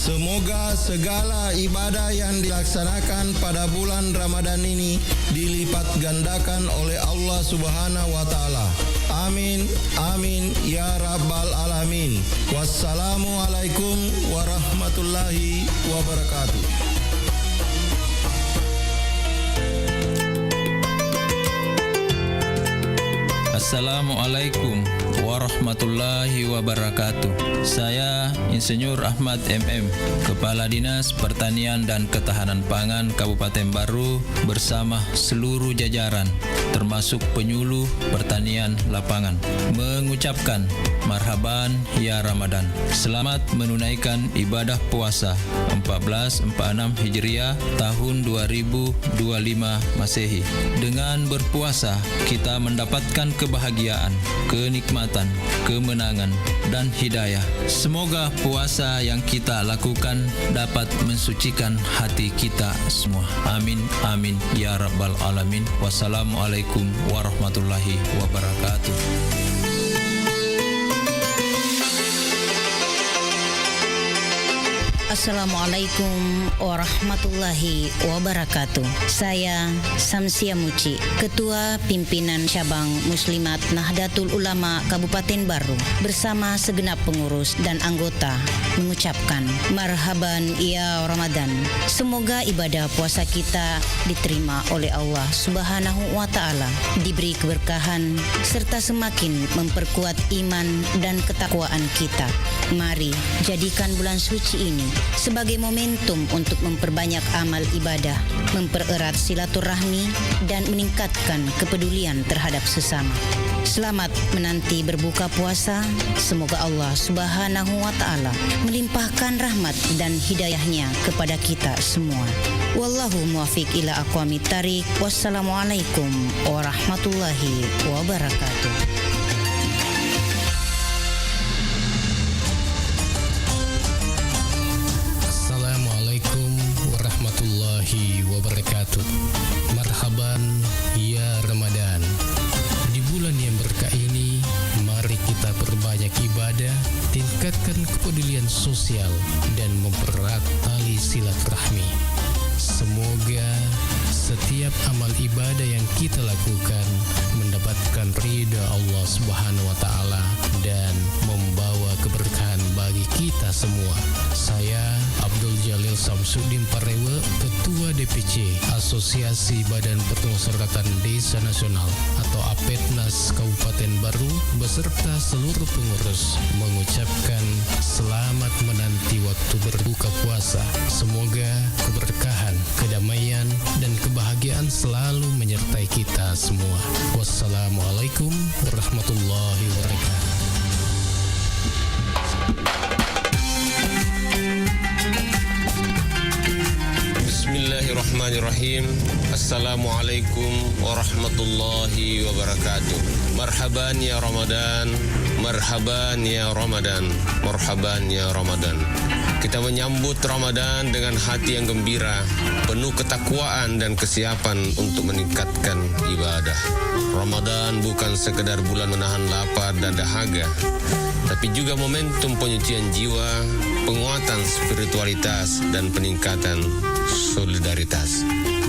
semoga segala ibadah yang dilaksanakan pada bulan Ramadan ini dilipat gandakan oleh Allah Subhanahu wa taala. Amin, amin, ya rabbal alamin. Wassalamualaikum warahmatullahi wabarakatuh. Assalamualaikum warahmatullahi wabarakatuh. Saya Insinyur Ahmad MM, Kepala Dinas Pertanian dan Ketahanan Pangan Kabupaten Barru bersama seluruh jajaran termasuk penyuluh pertanian lapangan mengucapkan marhaban ya Ramadan. Selamat menunaikan ibadah puasa 1446 Hijriah tahun 2025 Masehi. Dengan berpuasa kita mendapatkan kebahagiaan, kenikmatan, kemenangan, dan hidayah. Semoga puasa yang kita lakukan dapat mensucikan hati kita semua. Amin, amin, ya rabbal alamin. Wassalamualaikum warahmatullahi wabarakatuh. Assalamualaikum warahmatullahi wabarakatuh. Saya Samsia Muci, Ketua Pimpinan Cabang Muslimat Nahdlatul Ulama Kabupaten Barru bersama segenap pengurus dan anggota mengucapkan marhaban ya Ramadan. Semoga ibadah puasa kita diterima oleh Allah Subhanahu wa taala, diberi keberkahan serta semakin memperkuat iman dan ketakwaan kita. Mari jadikan bulan suci ini sebagai momentum untuk memperbanyak amal ibadah, mempererat silaturahmi, dan meningkatkan kepedulian terhadap sesama. Selamat menanti berbuka puasa. Semoga Allah Subhanahu wa taala melimpahkan rahmat dan hidayahnya kepada kita semua. Wallahu muwaffiq ila aqwamit thariq. Wassalamualaikum warahmatullahi wabarakatuh. Wabarakatuh. Marhaban ya Ramadan. Di bulan yang berkah ini, mari kita perbanyak ibadah, tingkatkan kepedulian sosial, dan mempererat tali silaturahmi. Semoga setiap amal ibadah yang kita lakukan mendapatkan ridha Allah Subhanahu wa taala dan membawa keberkahan bagi kita semua. Saya Abdul Jalil Samsudin Parewe, Ketua DPC Asosiasi Badan Permusyawaratan Desa Nasional atau APEDNAS Kabupaten Barru beserta seluruh pengurus mengucapkan selamat menanti waktu berbuka puasa. Semoga keberkahan, kedamaian, dan kebahagiaan selalu menyertai kita semua. Wassalamualaikum warahmatullahi wabarakatuh. Bismillahirrahmanirrahim. Assalamualaikum warahmatullahi wabarakatuh. Marhaban ya Ramadan, marhaban ya Ramadan, marhaban ya Ramadan. Kita menyambut Ramadan dengan hati yang gembira, penuh ketakwaan dan kesiapan untuk meningkatkan ibadah. Ramadan bukan sekedar bulan menahan lapar dan dahaga, tapi juga momentum penyucian jiwa, penguatan spiritualitas, dan peningkatan solidaritas.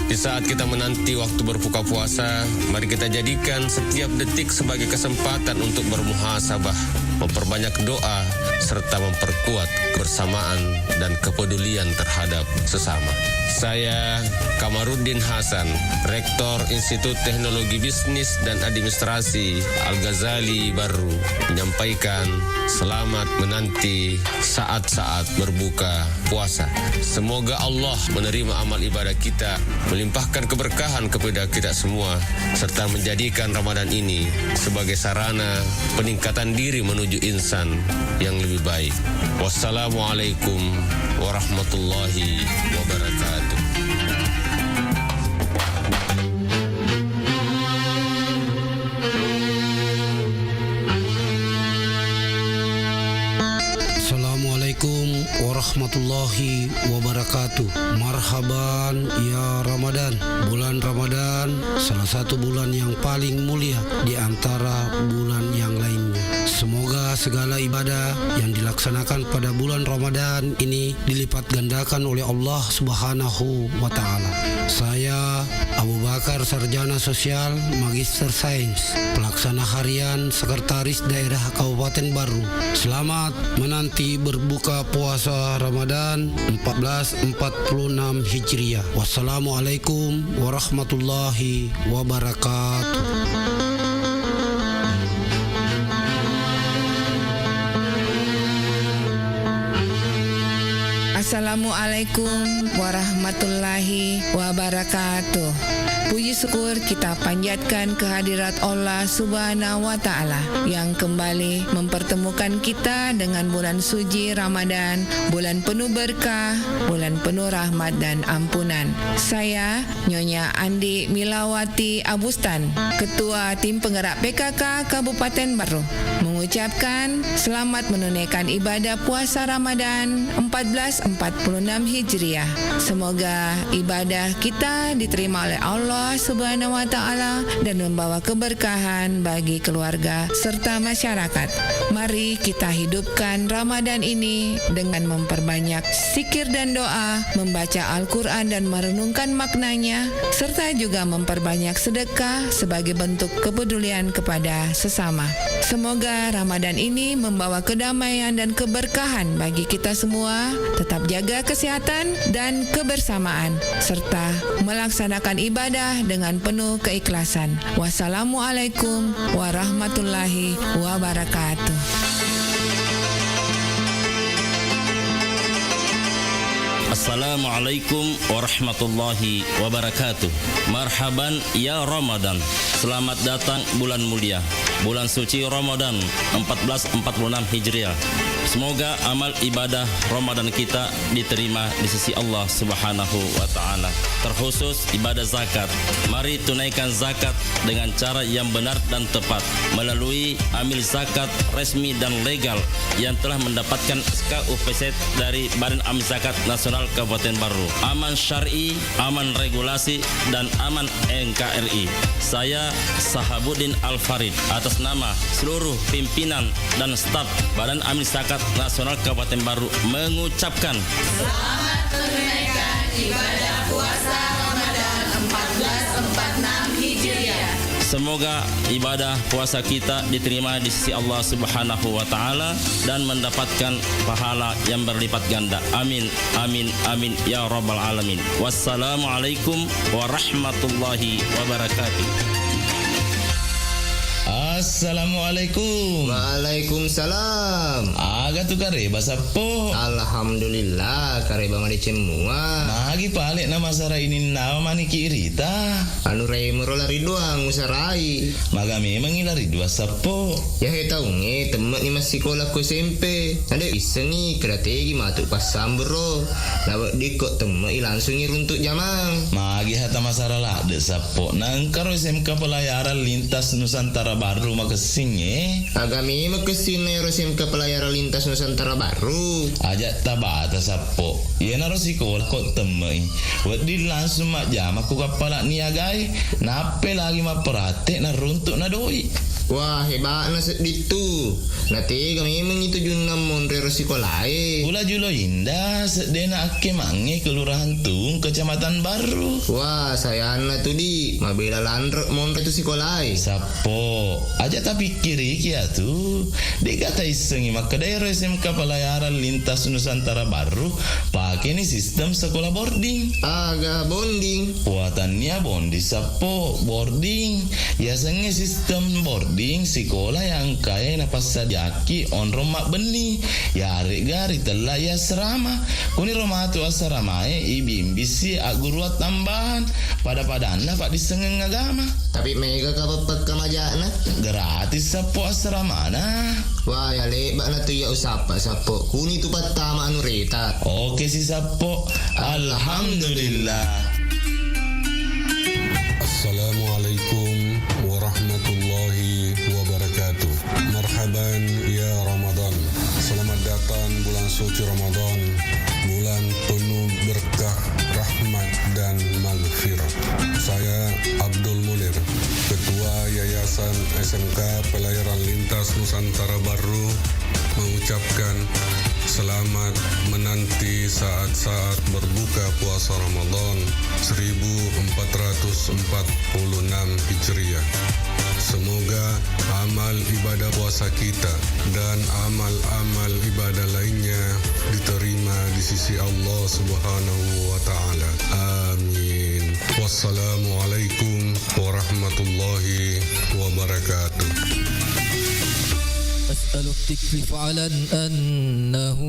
Di saat kita menanti waktu berbuka puasa, mari kita jadikan setiap detik sebagai kesempatan untuk bermuhasabah, memperbanyak doa, serta memperkuat kebersamaan dan kepedulian terhadap sesama. Saya Kamaruddin Hasan, Rektor Institut Teknologi Bisnis dan Administrasi Al-Ghazali Barru, menyampaikan selamat menanti saat-saat berbuka puasa. Semoga Allah menerima amal ibadah kita, melimpahkan keberkahan kepada kita semua, serta menjadikan Ramadan ini sebagai sarana peningkatan diri menuju insan yang lebih baik. Wassalamualaikum warahmatullahi wabarakatuh. Assalamualaikum warahmatullahi wabarakatuh. Marhaban ya Ramadan. Bulan Ramadan salah satu bulan yang paling mulia di antara bulan yang lainnya. Semoga segala ibadah yang dilaksanakan pada bulan Ramadan ini dilipat gandakan oleh Allah Subhanahu wa taala. Saya Abu Bakar, Sarjana Sosial, Magister Sains, Pelaksana Harian Sekretaris Daerah Kabupaten Barru. Selamat menanti berbuka puasa Ramadan 1446 Hijriah. Wassalamualaikum warahmatullahi wabarakatuh. Assalamualaikum warahmatullahi wabarakatuh. Puji syukur kita panjatkan kehadirat Allah Subhanahu wa taala yang kembali mempertemukan kita dengan bulan suci Ramadan, bulan penuh berkah, bulan penuh rahmat dan ampunan. Saya Nyonya Andi Milawati Abustan, Ketua Tim Penggerak PKK Kabupaten Barru, mengucapkan selamat menunaikan ibadah puasa Ramadan 1446 Hijriah. Semoga ibadah kita diterima oleh Allah Subhanahu wa taala dan membawa keberkahan bagi keluarga serta masyarakat. Mari kita hidupkan Ramadan ini dengan memperbanyak zikir dan doa, membaca Al-Qur'an dan merenungkan maknanya, serta juga memperbanyak sedekah sebagai bentuk kepedulian kepada sesama. Semoga Ramadan ini membawa kedamaian dan keberkahan bagi kita semua. Tetap jaga kesehatan dan kebersamaan serta melaksanakan ibadah dengan penuh keikhlasan. Wassalamualaikum warahmatullahi wabarakatuh. Assalamualaikum warahmatullahi wabarakatuh. Marhaban ya Ramadan. Selamat datang bulan mulia, bulan suci Ramadan 1446 Hijriah. Semoga amal ibadah Ramadan kita diterima di sisi Allah Subhanahu wa taala. Terkhusus ibadah zakat. Mari tunaikan zakat dengan cara yang benar dan tepat melalui amil zakat resmi dan legal yang telah mendapatkan SK UPZ dari Badan Amil Zakat Nasional Kabupaten Barru. Aman syar'i, aman regulasi, dan aman NKRI. Saya Sahabuddin Al-Farid atas nama seluruh pimpinan dan staf Badan Amil Zakat Nasional Kabupaten Barru mengucapkan selamat menunaikan ibadah puasa Ramadan 1446 Hijriah. Semoga ibadah puasa kita diterima di sisi Allah Subhanahu wa taala dan mendapatkan pahala yang berlipat ganda. Amin, amin, amin ya rabbal alamin. Wassalamualaikum warahmatullahi wabarakatuh. Assalamualaikum. Waalaikumsalam. Aga tu kareba sapo. Alhamdulillah kareba mari cemua. Magi palik na masara ini nama mani kirita. Anu remero lari doang usarai. Maga memang ilari dua sapo. Ya heta unge temen ni masih sekolah ku SMP. Ada iseng ni strategi matuk pas sambro. Lawak dikot temen langsung runtuk jamang. Magi hata masara lah de sapo. Nangkaro SMK pelayaran lintas Nusantara Baru makasing Agami makasing na SMK pelayaran lintas Nusantara Baru. Ajak tabata sapo. Iya naro sekolah kok temui. Wadi langsung mak jam aku kapala niagai. Nape lagi mak perhati na runtuk na doi. Wah hebat na itu. Nanti kami memang itu junam monrero sekolahai. Pula julo indah sedena ake mange kelurahan Tung Kecamatan Baru. Wah saya anak tu di mabela landrek monre tu sekolahai. Sapo aja tapi kiri kia tu. Dek kata isengi maka daerah SMK pelayaran lintas Nusantara Baru pakai ni sistem sekolah boarding. Aga bonding. Buatannya bondi sapo boarding. Biasanya sistem boarding sekolah yang kaya napas sajaki on rumah beni. Ya gari telah ya serama. Kuni rumah tu asramae ibimbisi aguruat tambahan pada anak pak disengeng agama. Tapi mega kapapat kamajana gratis sapo asramana. Wah ya lebat na tu ya usapa sapo. Kuni tu patama anu reta. Oke si sapo. Alhamdulillah. Assalamualaikum warahmatullahi wabarakatuh. Marhaban ya Ramadan. Selamat datang bulan suci Ramadan, bulan penuh berkah, rahmat dan maghfirah. Saya Abdul Munir, Ketua Yayasan SMK Pelayaran Lintas Nusantara Baru, mengucapkan selamat menanti saat-saat berbuka puasa Ramadan 1446 Hijriah. Semoga amal ibadah puasa kita dan amal-amal ibadah lainnya diterima di sisi Allah Subhanahu wa taala. Amin. Wassalamualaikum warahmatullahi wabarakatuh. أسألك تكلف على أنه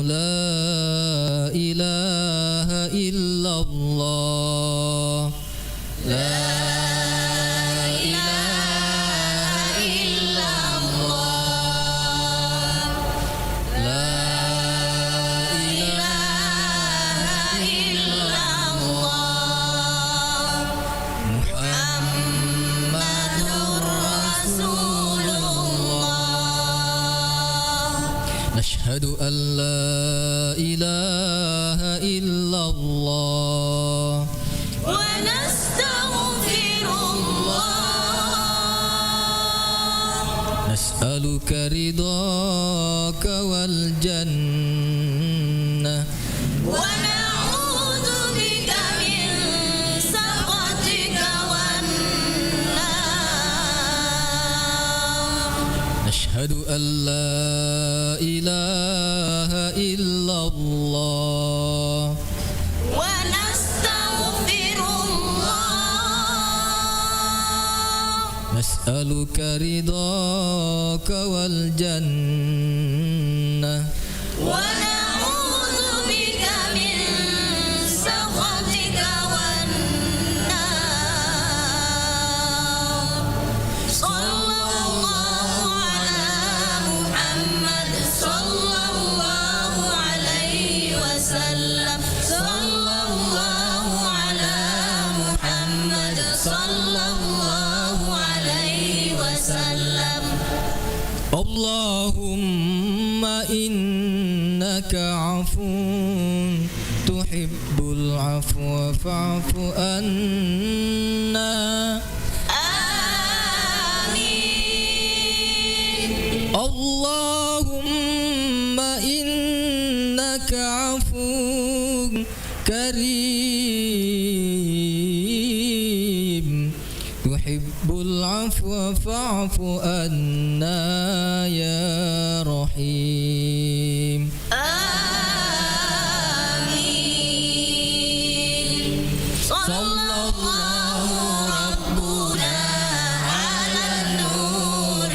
لا إله إلا الله لا إله إلا الله لا إله إلا الله محمد رسول نشهد أن لا إله إلا الله ونستغفر الله نسألك رضاك والجنة ونعوذ بك من سخطك والنار نشهد أن لا إله إلا الله ونستغفر الله نسألك رضاك والجنة ونعوذ بك من سخطك والنار صلى الله على محمد صلى الله عليه وسلم صلى الله على محمد صلى الله عليه وسلم اللهم إنك عفو تحب العفو فاعف عنا آمين اللهم إنك عفو كريم تحب العفو فاعف عنا يا رحيم آمين صلى الله ربنا على النور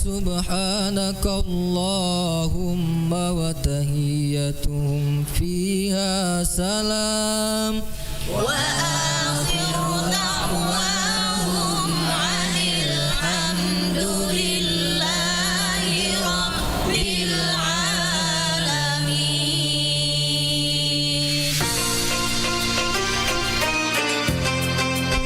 سبحانك اللهم وتحيتهم فيها سلام وآخر دعواهم عن الحمد لله رب العالمين.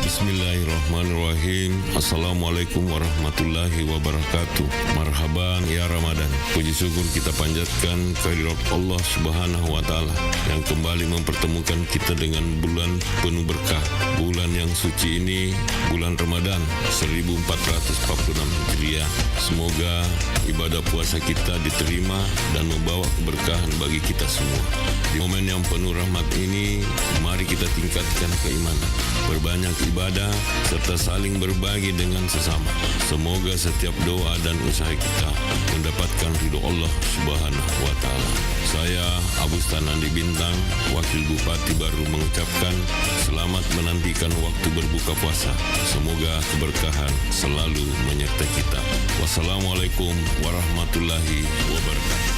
Bismillahirrahmanirrahim. Assalamualaikum warahmatullahi wabarakatuh. Marhaban ya Ramadan. Puji syukur kita panjatkan kehadirat Allah Subhanahu wa taala yang kembali mempertemukan kita dengan bulan penuh berkah. Bulan yang suci ini, bulan Ramadan 1446 Hijriah. Semoga ibadah puasa kita diterima dan membawa keberkahan bagi kita semua. Di momen yang penuh rahmat ini, mari kita tingkatkan keimanan, berbanyak ibadah serta saling berbagi dengan sesama. Semoga setiap doa dan usaha kita mendapatkan ridho Allah Subhanahu wa taala. Saya Abu Stanandi Bintang, Wakil Bupati Baru mengucapkan selamat menantikan waktu berbuka puasa. Semoga keberkahan selalu menyertai kita. Wassalamualaikum warahmatullahi wabarakatuh.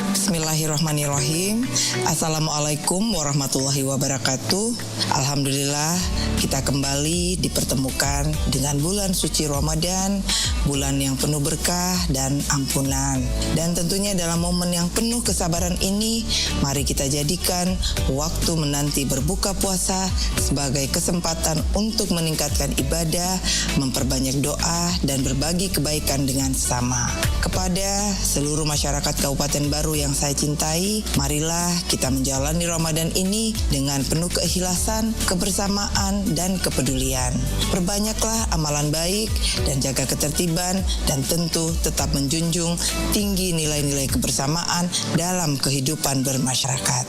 Bismillahirrahmanirrahim. Assalamualaikum warahmatullahi wabarakatuh. Alhamdulillah kita kembali dipertemukan dengan bulan suci Ramadan, bulan yang penuh berkah dan ampunan. Dan tentunya dalam momen yang penuh kesabaran ini, mari kita jadikan waktu menanti berbuka puasa sebagai kesempatan untuk meningkatkan ibadah, memperbanyak doa, dan berbagi kebaikan dengan sesama. Kepada seluruh masyarakat Kabupaten Baru yang saya cintai, marilah kita menjalani Ramadan ini dengan penuh keikhlasan, kebersamaan, dan kepedulian. Perbanyaklah amalan baik dan jaga ketertiban, dan tentu tetap menjunjung tinggi nilai-nilai kebersamaan dalam kehidupan bermasyarakat.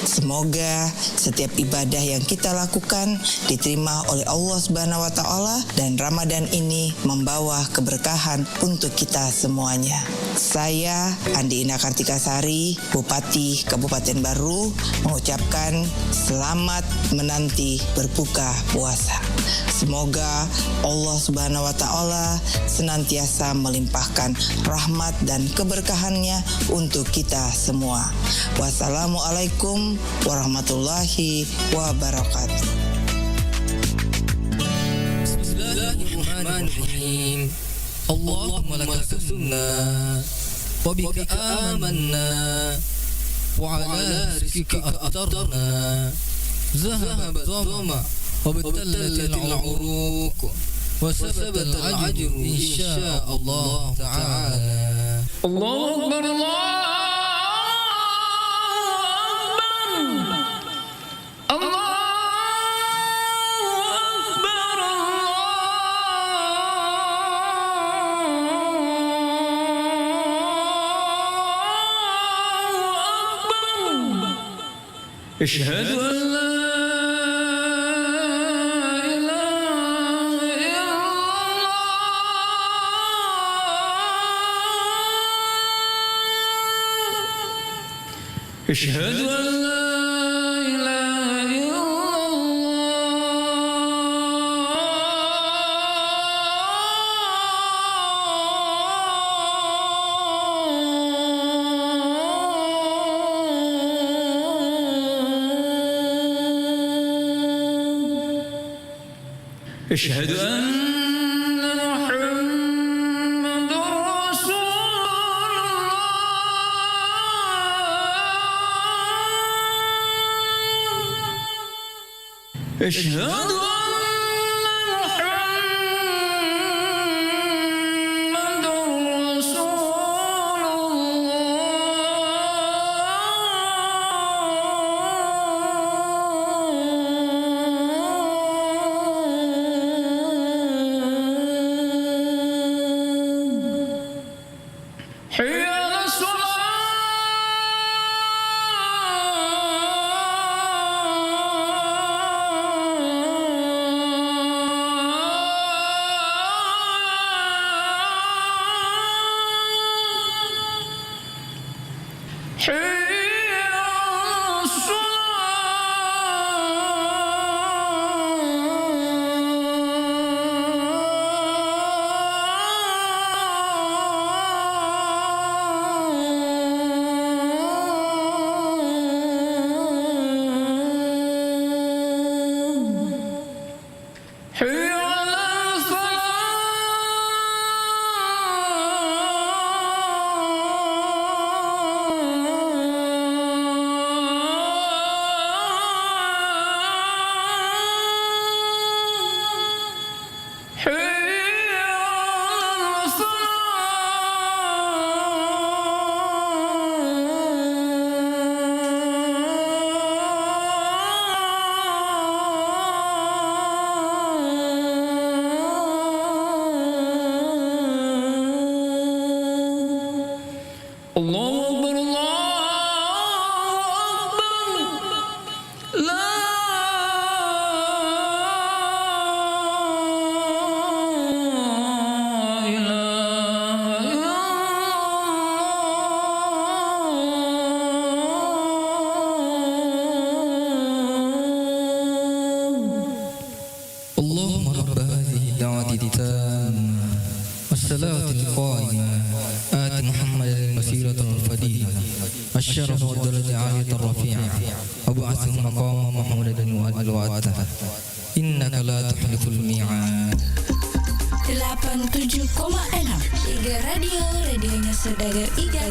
Semoga setiap ibadah yang kita lakukan diterima oleh Allah Subhanahu wa taala, dan Ramadan ini membawa keberkahan untuk kita semuanya. Saya Andi Ina Kartikasari, Bupati Kabupaten Baru, mengucapkan selamat menanti berbuka puasa. Semoga Allah Subhanahu wa taala senantiasa melimpahkan rahmat dan keberkahannya untuk kita semua. Wassalamualaikum warahmatullahi wabarakatuh. Bismillahirrahmanirrahim. Allahumma laka sumna wa bika amanna wa ala rizqika aftarna zahaba dhama wa batallatil uruq wa sabata al-ajru insya Allah ta'ala. Allahu akbar, Allahu akbar, Allah. أشهد أن لا إله إلا الله. أشهد أن لا إله إلا أشهد أن محمد رسول الله. أشهد Allahu Akbar, Allahu Akbar. La اللهم رب هذه الدعوة التامة والصلاة القائمة آت محمدا الوسيلة الفضيلة الشرف والدرجة العالية الرفيعة وابعثه مقاما محمودا وأدواته إنك لا تخلف الميعاد. 87,6 Iga Radio, radionya Saudagar Iga.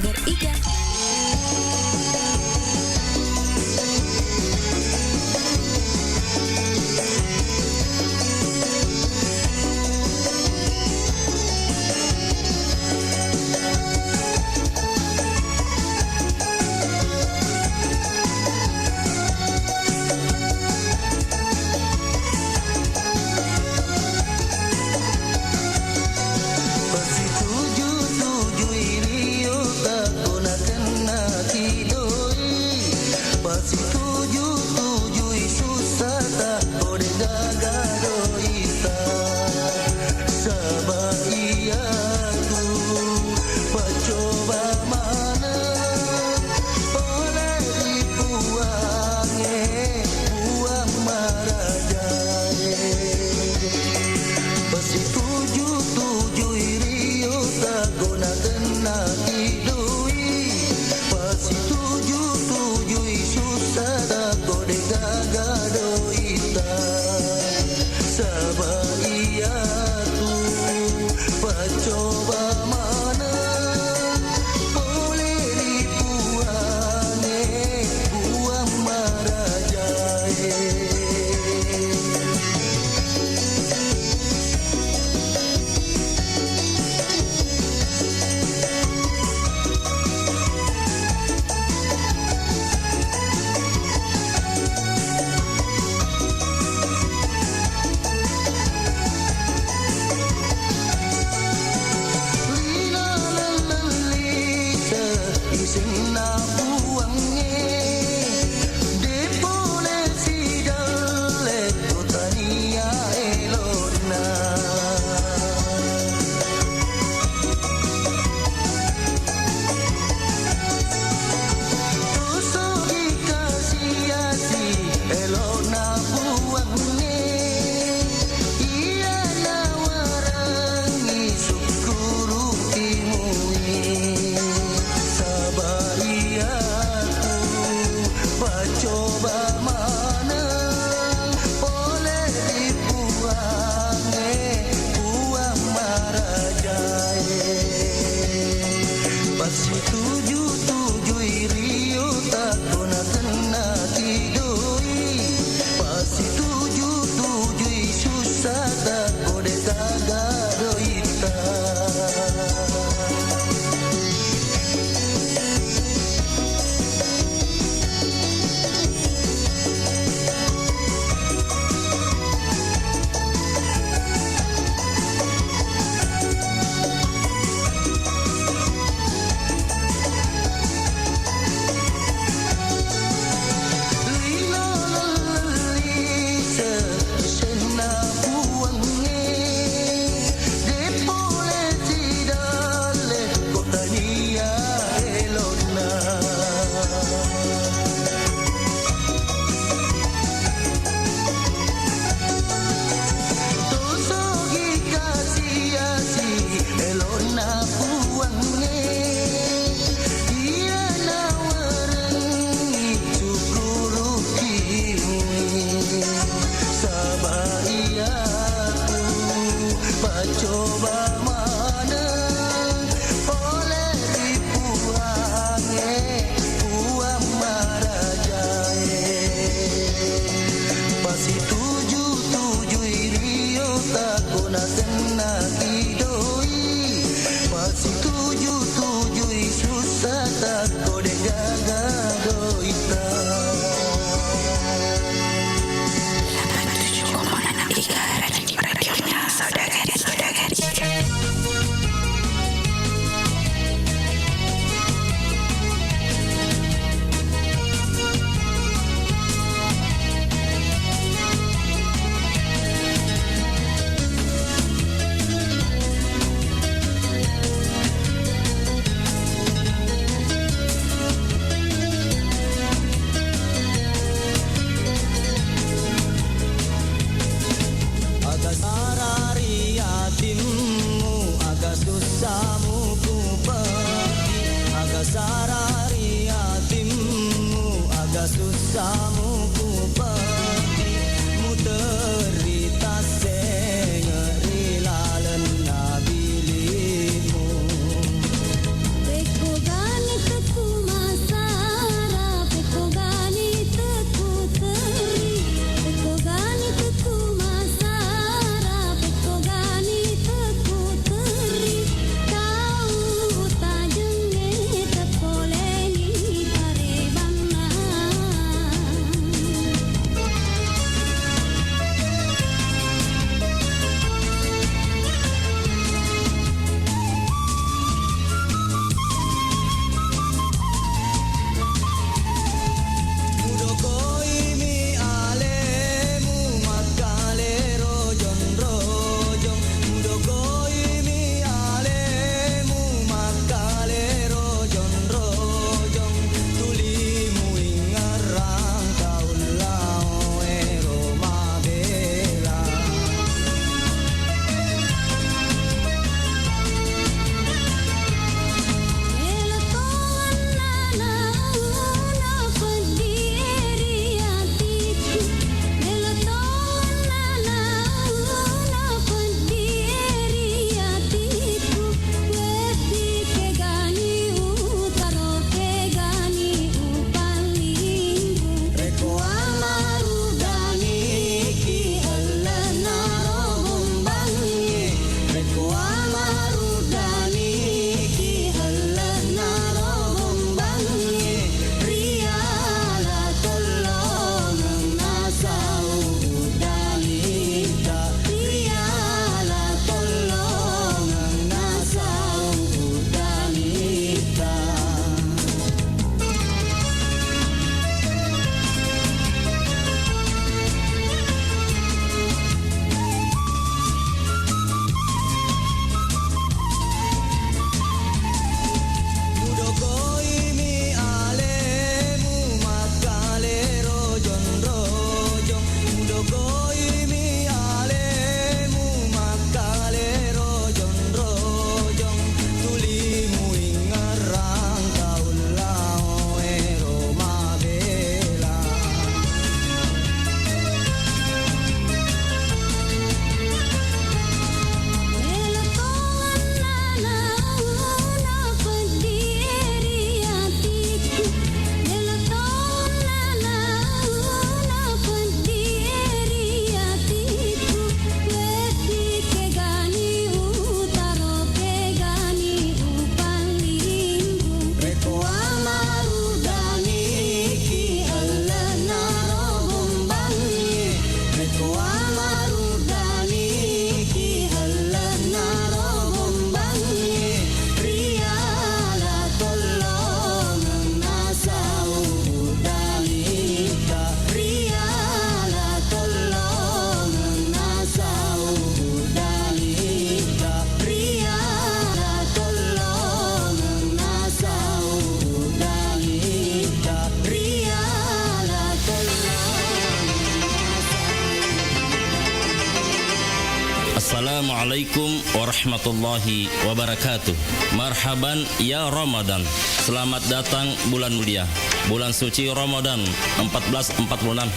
aga sarari yatimmu aga susahmu ku peti mu terita sengeri lalen nabilimu Peko gani teku masara peko gani teku teri peko gani teku masara peko gani teku teri tahu tajenge tepoleni karebana Mudokoimi alemu makale rojon rojong Mudokoimi alemu makale rojon rojong Tulimu ingarang kaulau ero mabela Mudokoimi alemu makale rojon rojong Mudokoimi alemu makale rojon rojong Tulimu ingarang kaulau ero mabela Assalamualaikum warahmatullahi wabarakatuh. Marhaban ya Ramadan. Selamat datang bulan mulia, bulan suci Ramadan 1446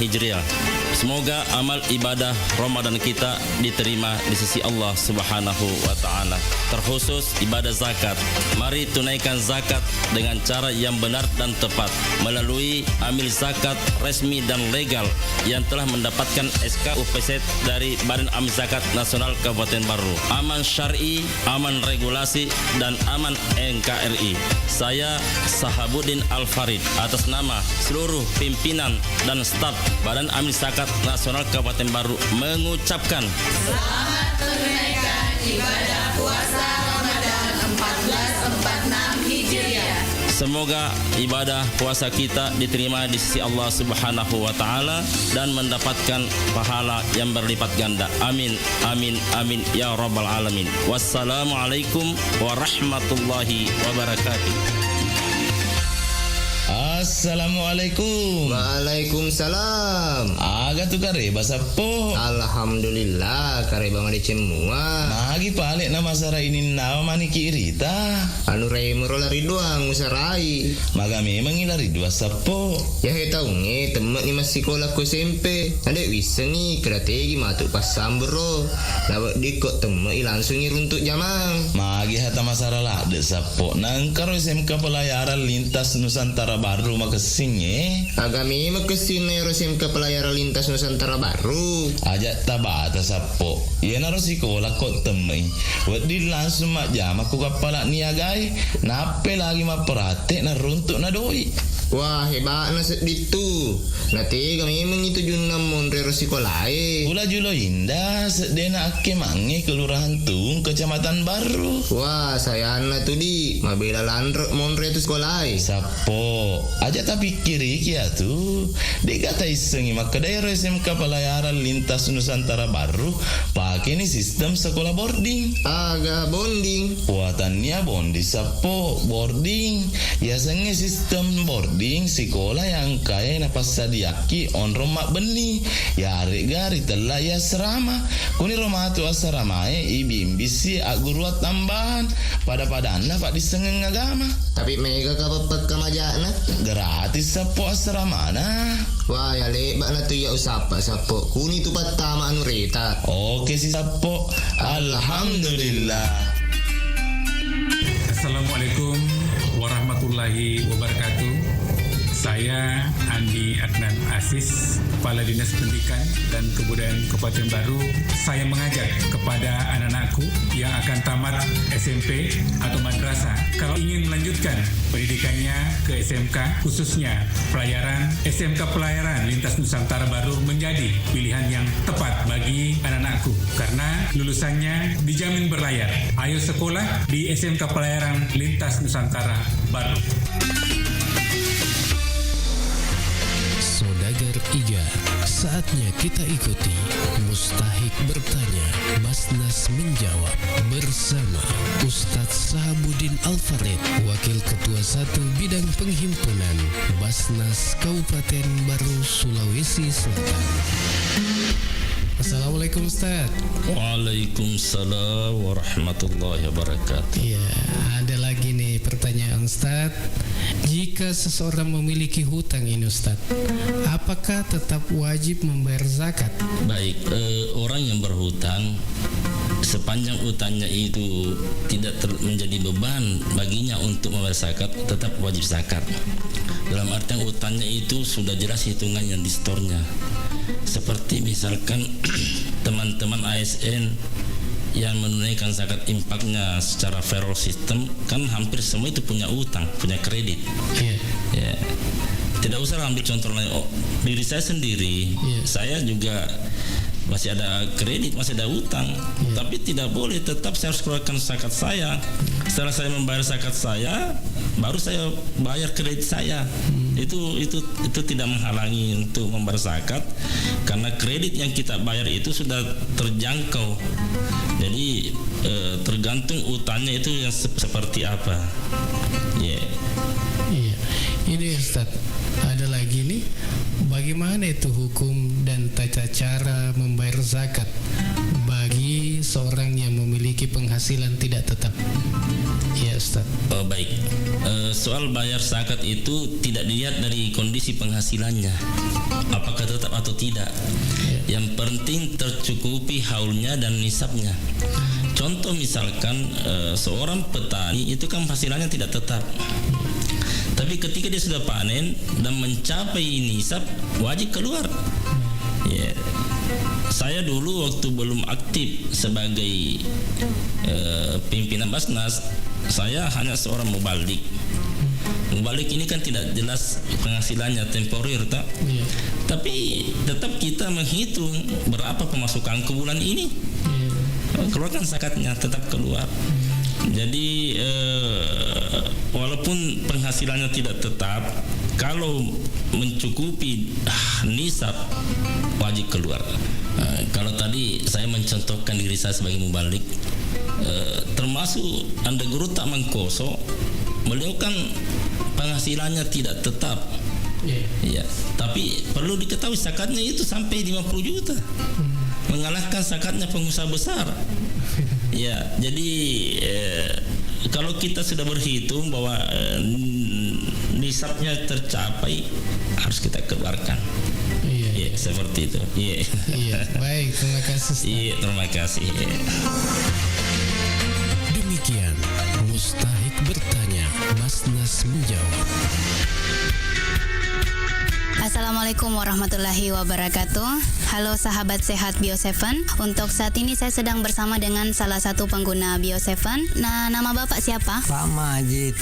Hijriah. Semoga amal ibadah Ramadan kita diterima di sisi Allah Subhanahu wa taala. Terkhusus ibadah zakat. Mari tunaikan zakat dengan cara yang benar dan tepat melalui amil zakat resmi dan legal yang telah mendapatkan SK UPZ dari Badan Amil Zakat Nasional Kabupaten Baru. Aman syar'i, aman regulasi, dan aman NKRI. Saya Sahabuddin Al-Farid atas nama seluruh pimpinan dan staf Badan Amil Zakat Nasional Kabupaten Baru mengucapkan selamat menunaikan ibadah puasa Ramadan 1446 Hijriah. Semoga ibadah puasa kita diterima di sisi Allah Subhanahu wa taala dan mendapatkan pahala yang berlipat ganda. Amin, amin, amin ya rabbal alamin. Wassalamualaikum warahmatullahi wabarakatuh. Assalamualaikum. Waalaikumsalam. Aga tu kare basapo. Alhamdulillah kare bang ade cemua. Magi palik na masara ini nawa mani kirita. Anu rei merolari doang usarai. Maga memang ilari dua sapo. Ya he tahu nge temen ni masih sekolah ku SMP. Ade wisa ni strategi matuk pasam bro. Lawak dikot temen langsung runtuk jamang. Magi hata masara lah de sapo. Nangkaro SMK pelayaran lintas Nusantara Baru makesing Agami makesin na SMK pelayaran lintas Nusantara Baru. Ajak tabata sapo. Iya naro sekolah kok temui. Wadi langsung mak jam aku kapala niagai. Nape lagi mak perhati na runtuk na doi. Wah hebat na itu. Nanti kami memang itu junam monre sekolah. Pula julo indah sedena ake mange kelurahan Tung Kecamatan Baru. Wah saya anak tu di mabela landrek monre tu sekolah. Sapo aja tapi kiri kia tu. Dikata isengi maka daerah SMK pelayaran lintas Nusantara Baru pakai ni sistem sekolah boarding. Agak bonding. Buatannya bondi sapo boarding. Ya senge sistem boarding sekolah yang kaya na pasadiaki on romak beni. Ya gari telah ya serama. Kuni rumah tu asramae ibimbisi aguruat tambahan pada anda pak disengeng agama. Tapi mega kapapat kamajana gratis sapo asramana. Wah ya lebat na tu ya usapa sapo. Kuni tu patama anu reta. Oke si sapo. Alhamdulillah. Assalamualaikum warahmatullahi wabarakatuh. Saya Andi Adnan Aziz, Kepala Dinas Pendidikan dan Kebudayaan Kabupaten Baru. Saya mengajak kepada anak-anakku yang akan tamat SMP atau madrasah, kalau ingin melanjutkan pendidikannya ke SMK, khususnya pelayaran, SMK Pelayaran Lintas Nusantara Baru menjadi pilihan yang tepat bagi anak-anakku karena lulusannya dijamin berlayar. Ayo sekolah di SMK Pelayaran Lintas Nusantara Baru. Saudagar Iga, saatnya kita ikuti Mustahik bertanya, Basnas menjawab bersama Ustadz Sahabuddin Al-Farid, Wakil Ketua 1 Bidang Penghimpunan Basnas Kabupaten Baru, Sulawesi Selatan. Assalamualaikum Ustaz. Waalaikumsalam warahmatullahi wabarakatuh. Ya, ada lagi nih pertanyaan Ustaz. Jika seseorang memiliki hutang ini Ustaz, apakah tetap wajib membayar zakat? Baik, orang yang berhutang sepanjang utangnya itu tidak menjadi beban baginya untuk membayar zakat, tetap wajib zakat. Dalam artian utangnya itu sudah jelas hitungannya di store-nya. Seperti misalkan teman-teman ASN yang menunaikan zakat infaknya secara federal system, kan hampir semua itu punya utang, punya kredit. Ya. Tidak usah ambil contoh lain. Diri saya sendiri, saya juga masih ada kredit, masih ada utang, tapi tidak boleh, tetap saya harus keluarkan zakat saya. Setelah saya membayar zakat saya, baru saya bayar kredit saya. Itu tidak menghalangi untuk membayar zakat karena kredit yang kita bayar itu sudah terjangkau. Jadi tergantung utangnya itu yang seperti apa. Iya. Ini Ustaz, ada lagi nih. Bagaimana itu hukum dan tata cara membayar zakat bagi seorang yang memiliki penghasilan tidak tetap? Ya Ustaz. Baik. Soal bayar zakat itu tidak dilihat dari kondisi penghasilannya, apakah tetap atau tidak. Yang penting tercukupi haulnya dan nisabnya. Contoh misalkan seorang petani itu kan penghasilannya tidak tetap. Tapi ketika dia sudah panen dan mencapai nisab, wajib keluar. Ya. Saya dulu waktu belum aktif sebagai pimpinan Basnas, saya hanya seorang mubalik. Mubalik ini kan tidak jelas penghasilannya, temporer tak? Tapi tetap kita menghitung berapa pemasukan ke bulan ini. Keluarkan zakatnya, tetap keluar. Jadi walaupun penghasilannya tidak tetap, kalau mencukupi nisab wajib keluar. Kalau tadi saya mencontohkan diri saya sebagai mubalik, termasuk Anda guru tak mengkoso, beliau kan penghasilannya tidak tetap. Ya, tapi perlu diketahui zakatnya itu sampai 50 juta. Mengalahkan zakatnya pengusaha besar. Ya, jadi kalau kita sudah berhitung bahwa nisabnya tercapai, harus kita keluarkan. Iya, seperti itu. Iya, baik, terima kasih. Iya, terima kasih. Demikian Mustahik bertanya, Mas Nas menjawab. Assalamualaikum warahmatullahi wabarakatuh. Halo sahabat sehat Bio7. Untuk saat ini saya sedang bersama dengan salah satu pengguna Bio7. Nah, nama Bapak siapa? Pak Majid.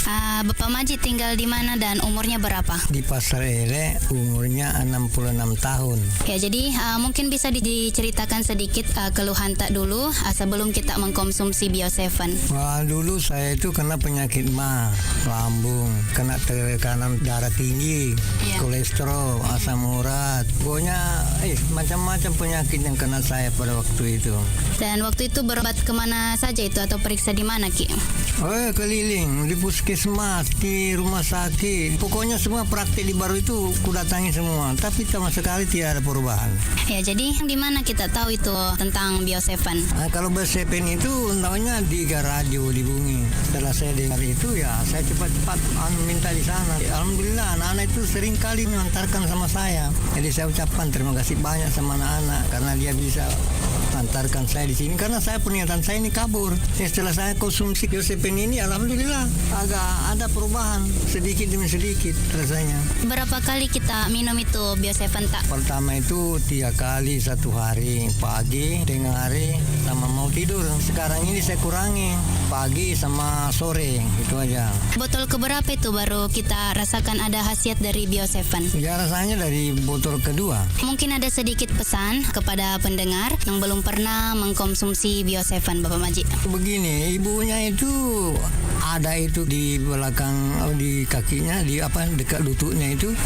Bapak Majid tinggal di mana dan umurnya berapa? Di Pasar Ele, umurnya 66 tahun. Ya, jadi mungkin bisa diceritakan sedikit keluhan tak dulu sebelum kita mengkonsumsi Bio7. Wah, dulu saya itu kena penyakit mah, lambung, kena tekanan darah tinggi, kolesterol, asam urat, pokoknya macam-macam penyakit yang kena saya pada waktu itu. Dan waktu itu berobat kemana saja itu atau periksa di mana, Ki? Keliling di puskesmas, di rumah sakit, pokoknya semua praktik di Baru itu kudatangi semua, tapi sama sekali tidak ada perubahan. Ya, jadi di mana kita tahu itu tentang Bio7? Kalau Bio7 itu tahunya di radio di Bungi. Setelah saya dengar itu, ya saya cepat-cepat minta di sana. Alhamdulillah anak-anak itu sering kali mengantarkan sama saya. Jadi saya ucapkan terima kasih banyak sama anak-anak karena dia bisa antarkan saya di sini karena saya pernyataan saya ini kabur. Setelah saya konsumsi Bio7 ini, alhamdulillah agak ada perubahan sedikit demi sedikit rasanya. Berapa kali kita minum itu Bio7 tak? Pertama itu 3 kali satu hari, pagi, tengah hari, sama mau tidur. Sekarang ini saya kurangi pagi sama sore, itu aja. Botol keberapa itu baru kita rasakan ada khasiat dari Bio7? Ya, rasanya dari botol kedua. Mungkin ada sedikit pesan kepada pendengar yang belum pernah mengkonsumsi Bio7, Bapak Majid. Begini, ibunya itu ada itu di belakang, di kakinya, di dekat lututnya itu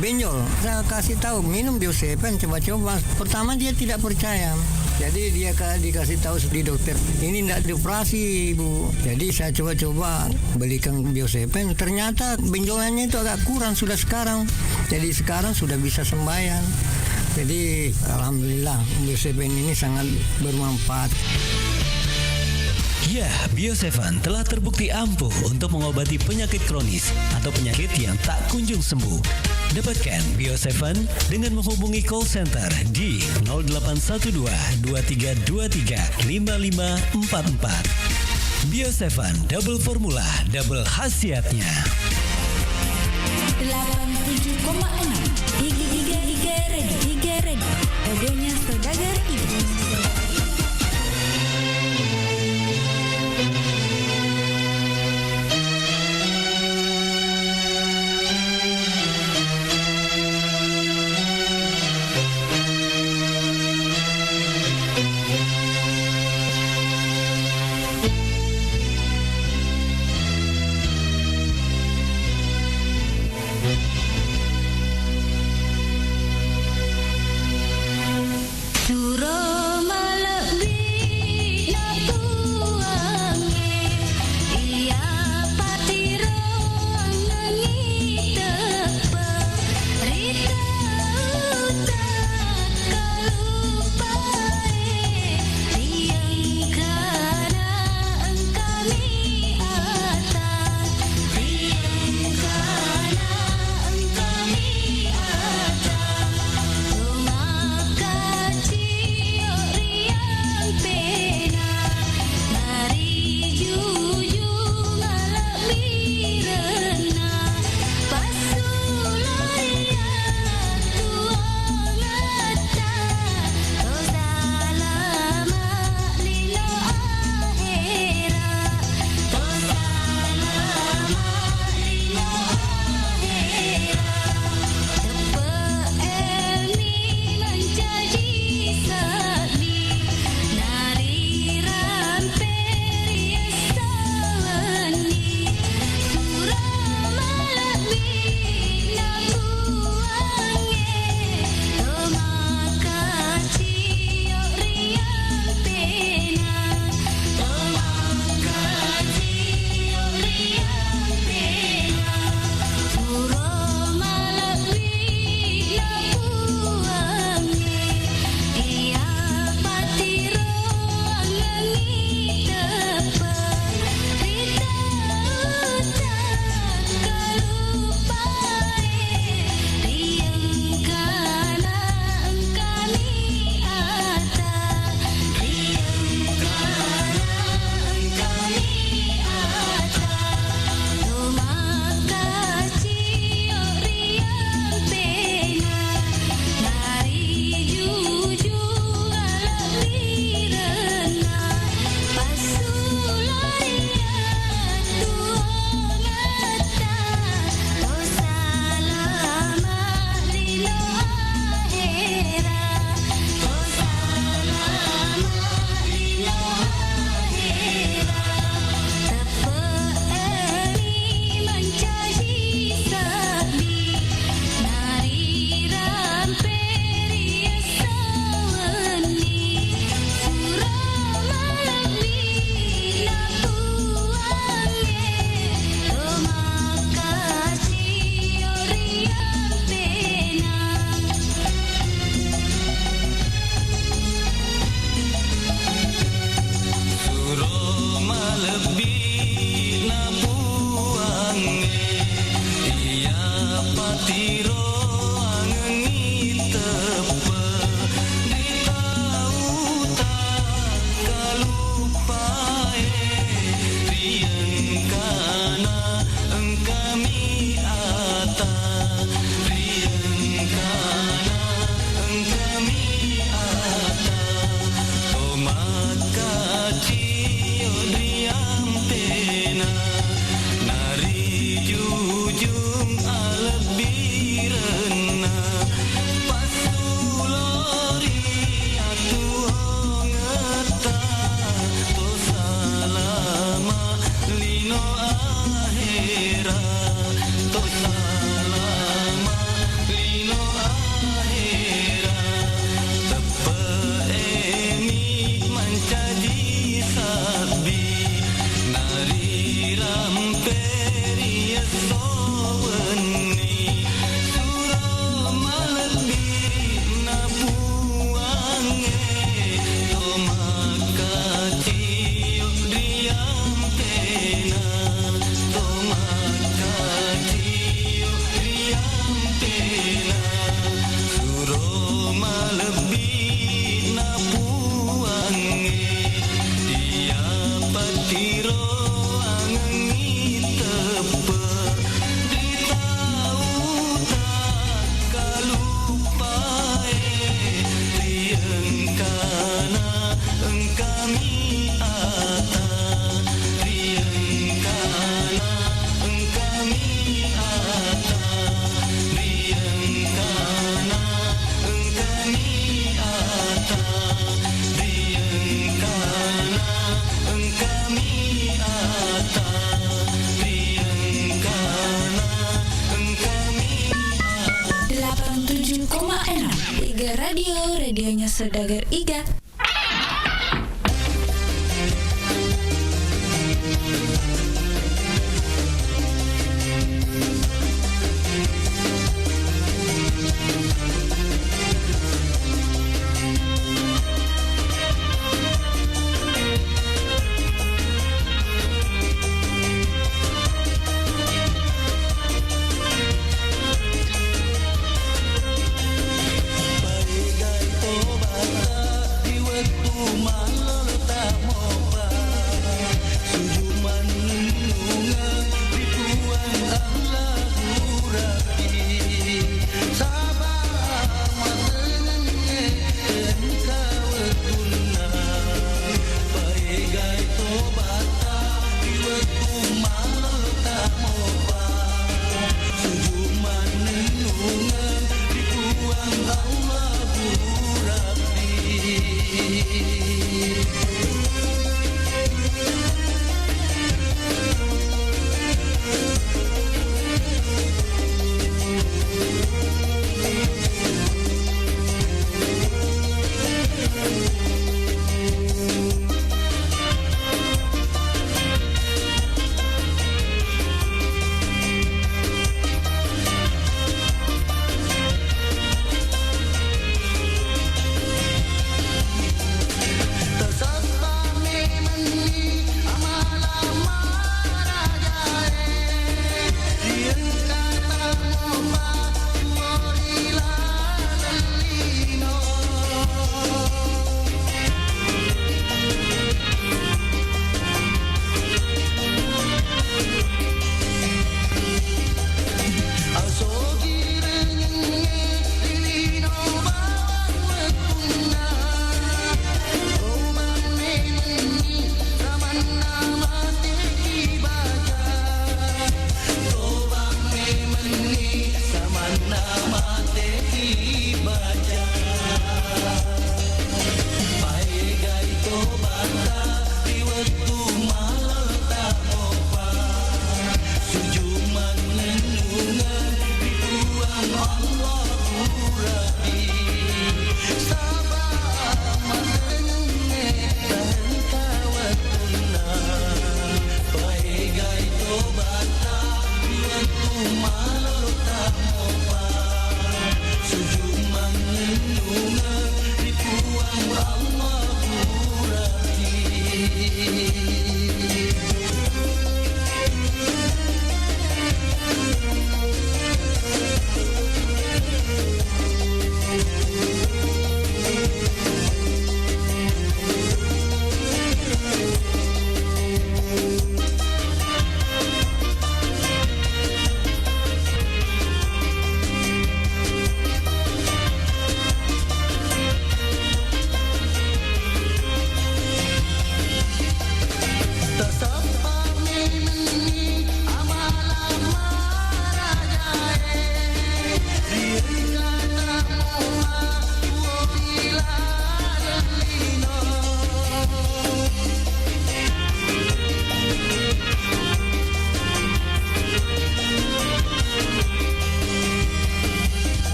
benjol. Saya kasih tahu minum Bio7, coba-coba. Pertama dia tidak percaya. Jadi dia dikasih tahu di dokter, ini tidak dioperasi ibu. Jadi saya coba-coba belikan Bio7, ternyata benjolannya itu agak kurang sudah sekarang. Jadi sekarang sudah bisa sembahyang. Jadi alhamdulillah Bio7 ini sangat bermanfaat. Ya, Bio7 telah terbukti ampuh untuk mengobati penyakit kronis atau penyakit yang tak kunjung sembuh. Dapatkan Bio7 dengan menghubungi call center di 0812 2323 5544. Bio7 double formula, double khasiatnya. 87,6 Iga Radio. Radionya Saudagar Ibu. Radionya Saudagar Iga. Di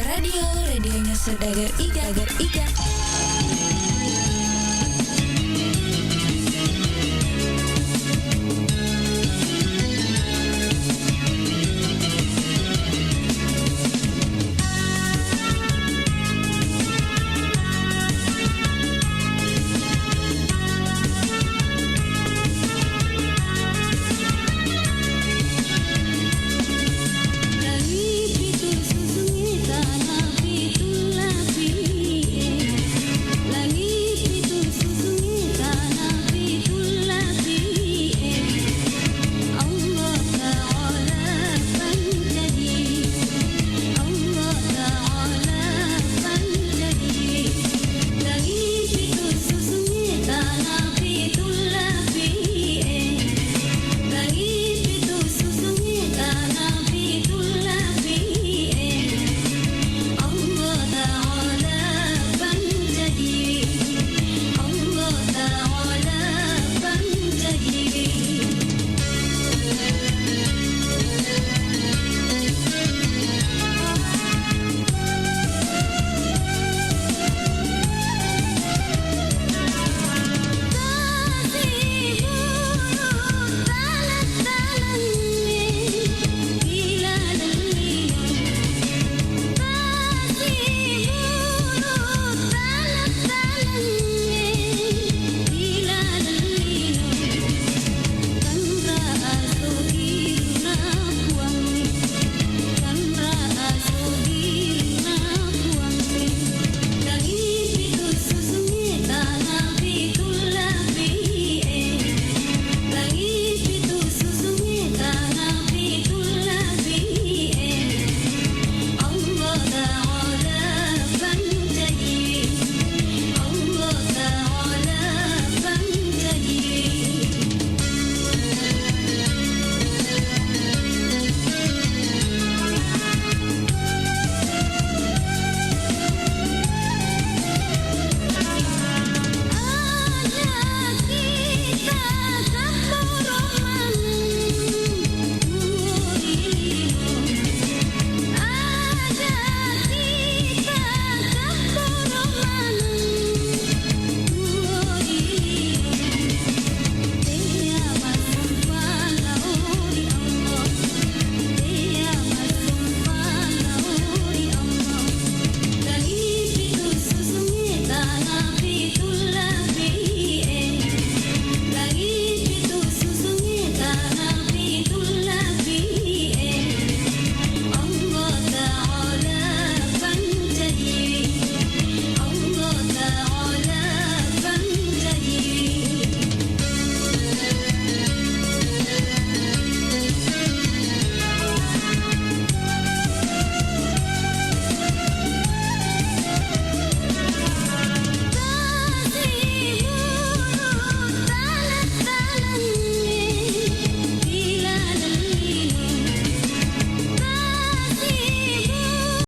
Radio, radionya Saudagar Iga.